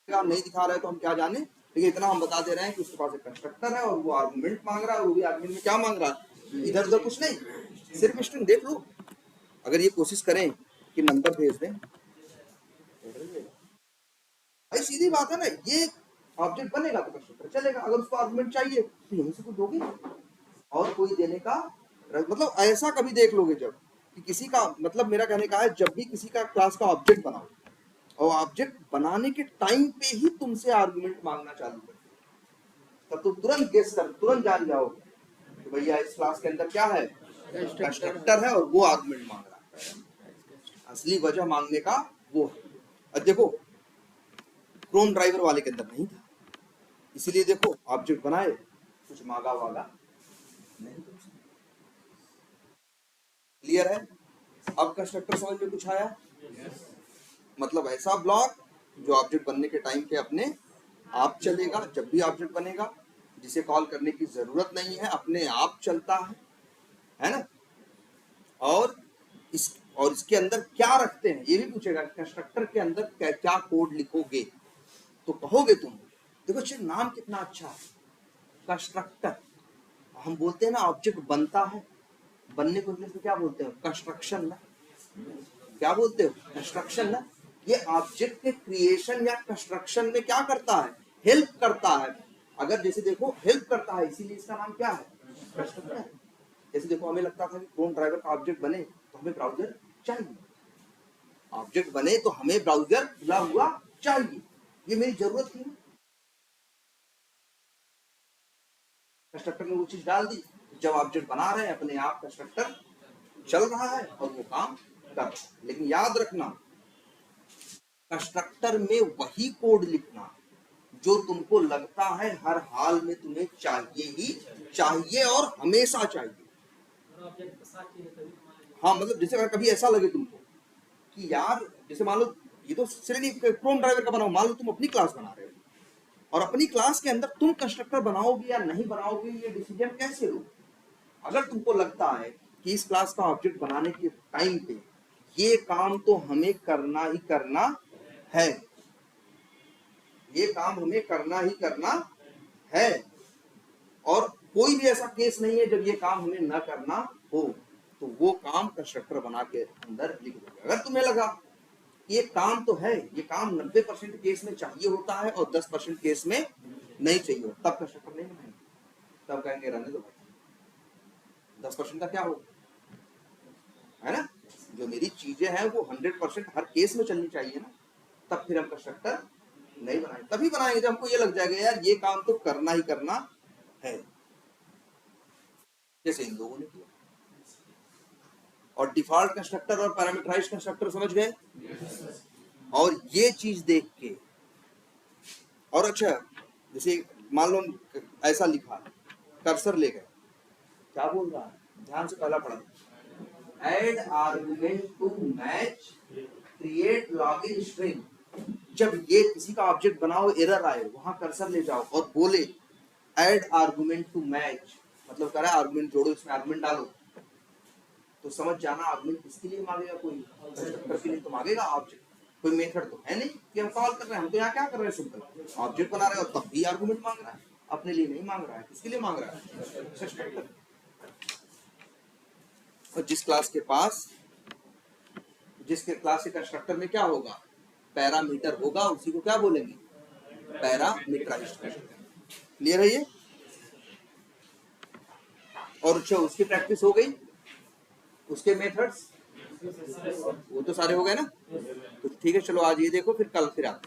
नहीं दिखा रहे तो हम क्या जाने, ठीक है, इतना हम बता दे रहे हैं कि उसके पास एक कंस्ट्रक्टर है और वो आर्गुमेंट मांग रहा है, और वो भी आर्गुमेंट में क्या मांग रहा है, इधर उधर कुछ नहीं, सिर्फ स्ट्रिंग। देख लो, अगर ये कोशिश करें कि नंबर भेज दें, भाई सीधी बात है ना, ये ऑब्जेक्ट बनेगा तो कंस्ट्रक्टर चलेगा, अगर उसको आर्गुमेंट चाहिए तो यहीं से कुछ दोगे और कोई देने का मतलब ऐसा कभी देख लोगे जब कि किसी का मतलब, मेरा कहने का है जब भी किसी का क्लास का ऑब्जेक्ट बनाओ और ऑब्जेक्ट बनाने के टाइम पे ही तुमसे आर्गुमेंट मांगना चालू कर, तब तुम तुरंत गेस कर, तुरंत जान जाओगे कि भैया इस क्लास के अंदर क्या है, कंस्ट्रक्टर है और वो आर्गुमेंट मांग रहा है। असली वजह मांगने का वो है। अब देखो क्रोम ड्राइवर वाले के अंदर नहीं था, इसीलिए देखो ऑब्जेक्ट बनाए, कुछ मांगा वागा नहीं। क्लियर है? अब कंस्ट्रक्टर समझ में कुछ आया? मतलब ऐसा ब्लॉक जो ऑब्जेक्ट बनने के टाइम पे अपने आप चलेगा, जब भी ऑब्जेक्ट बनेगा, जिसे कॉल करने की जरूरत नहीं है, अपने आप चलता है ना। और इसके अंदर क्या रखते हैं ये भी पूछेगा, कंस्ट्रक्टर के अंदर क्या कोड लिखोगे, तो कहोगे तुम, देखो अच्छा नाम कितना अच्छा है, कंस्ट्रक्टर। हम बोलते हैं ना ऑब्जेक्ट बनता है, बनने को इंग्लिश में क्या बोलते हो, कंस्ट्रक्शन ना, क्या बोलते हो, कंस्ट्रक्शन ना। ये ऑब्जेक्ट के क्रिएशन या कंस्ट्रक्शन में क्या करता है, हेल्प करता है। अगर जैसे देखो हेल्प करता है, इसीलिए इसका नाम क्या है, कंस्ट्रक्टर। जैसे देखो हमें लगता था कि क्रोम ड्राइवर का ऑब्जेक्ट बने तो हमें ब्राउजर चाहिए, ऑब्जेक्ट बने तो हमें ब्राउजर खुला हुआ चाहिए, ये मेरी जरूरत थी। कंस्ट्रक्टर ने वो चीज डाल दी, जब ऑब्जेक्ट बना रहे हैं अपने आप कंस्ट्रक्टर चल रहा है और वो काम कर रहा है। लेकिन याद रखना कंस्ट्रक्टर में वही कोड लिखना जो तुमको लगता है हर हाल में तुम्हें चाहिए ही चाहिए और हमेशा चाहिए। हाँ मतलब जैसे अगर कभी ऐसा लगे तुमको कि यार, जैसे मान लो ये तो सिर्फ क्रोम ड्राइवर का बनाओ, मान लो तुम अपनी क्लास बना रहे हो और अपनी क्लास के अंदर तुम कंस्ट्रक्टर बनाओगे या नहीं बनाओगे ये डिसीजन कैसे लो। अगर तुमको लगता है कि इस क्लास का ऑब्जेक्ट बनाने के टाइम पे ये काम तो हमें करना ही करना है, ये काम हमें करना ही करना है, और कोई भी ऐसा केस नहीं है जब ये काम हमें न करना हो, तो वो काम कंस्ट्रक्टर बना के अंदर लिख दोगे। अगर तुम्हें लगा ये काम तो है, ये काम 90% केस में चाहिए होता है और 10% केस में नहीं चाहिए होता, तब कंस्ट्रक्टर नहीं बनाएंगे, तब कहेंगे रहने दो भाई, 10% का क्या होगा, है ना। जो मेरी चीजें हैं वो 100% हर केस में चलनी चाहिए ना, तब फिर हम कंस्ट्रक्टर नहीं बनाएंगे। तभी बनाएंगे जब हमको ये लग जाएगा यार ये काम तो करना ही करना है, जैसे इन लोगों ने किया। और डिफॉल्ट कंस्ट्रक्टर और पैरामीटराइज्ड कंस्ट्रक्टर समझ गए। और ये चीज देख के, और अच्छा जैसे मान लो ऐसा लिखा कर्सर ले गए, क्या बोल रहा है, ध्यान से पहला पढ़ा, add argument to match create login string. जब ये किसी का ऑब्जेक्ट बनाओ एरर आए, वहां कर्सर ले जाओ और बोले ऐड आर्गुमेंट टू मैच, मतलब कह रहा है आर्गुमेंट जोड़ो, इसमें आर्गुमेंट डालो, तो समझ जाना आर्गुमेंट किसके लिए मांगेगा, कोई कंस्ट्रक्टर के लिए तो मांगेगा ऑब्जेक्ट, कोई मेथड तो है नहीं कि हम कॉल कर रहे हैं। हम तो यहाँ क्या कर रहे हैं, सिंपल ऑब्जेक्ट बना रहे हैं और तब भी आर्गुमेंट मांग रहा है, अपने लिए नहीं मांग रहा है, किसके लिए मांग रहा है, कंस्ट्रक्टर। और जिसके क्लास के कंस्ट्रक्टर में क्या होगा, पैरामीटर होगा, उसी को क्या बोलेंगे, पैरामीटराइज्ड कंस्ट्रक्टर। क्लियर है ये। और अच्छा उसकी प्रैक्टिस हो गई, उसके मेथड्स वो तो सारे हो गए ना, तो ठीक है चलो आज ये देखो, फिर कल फिर आते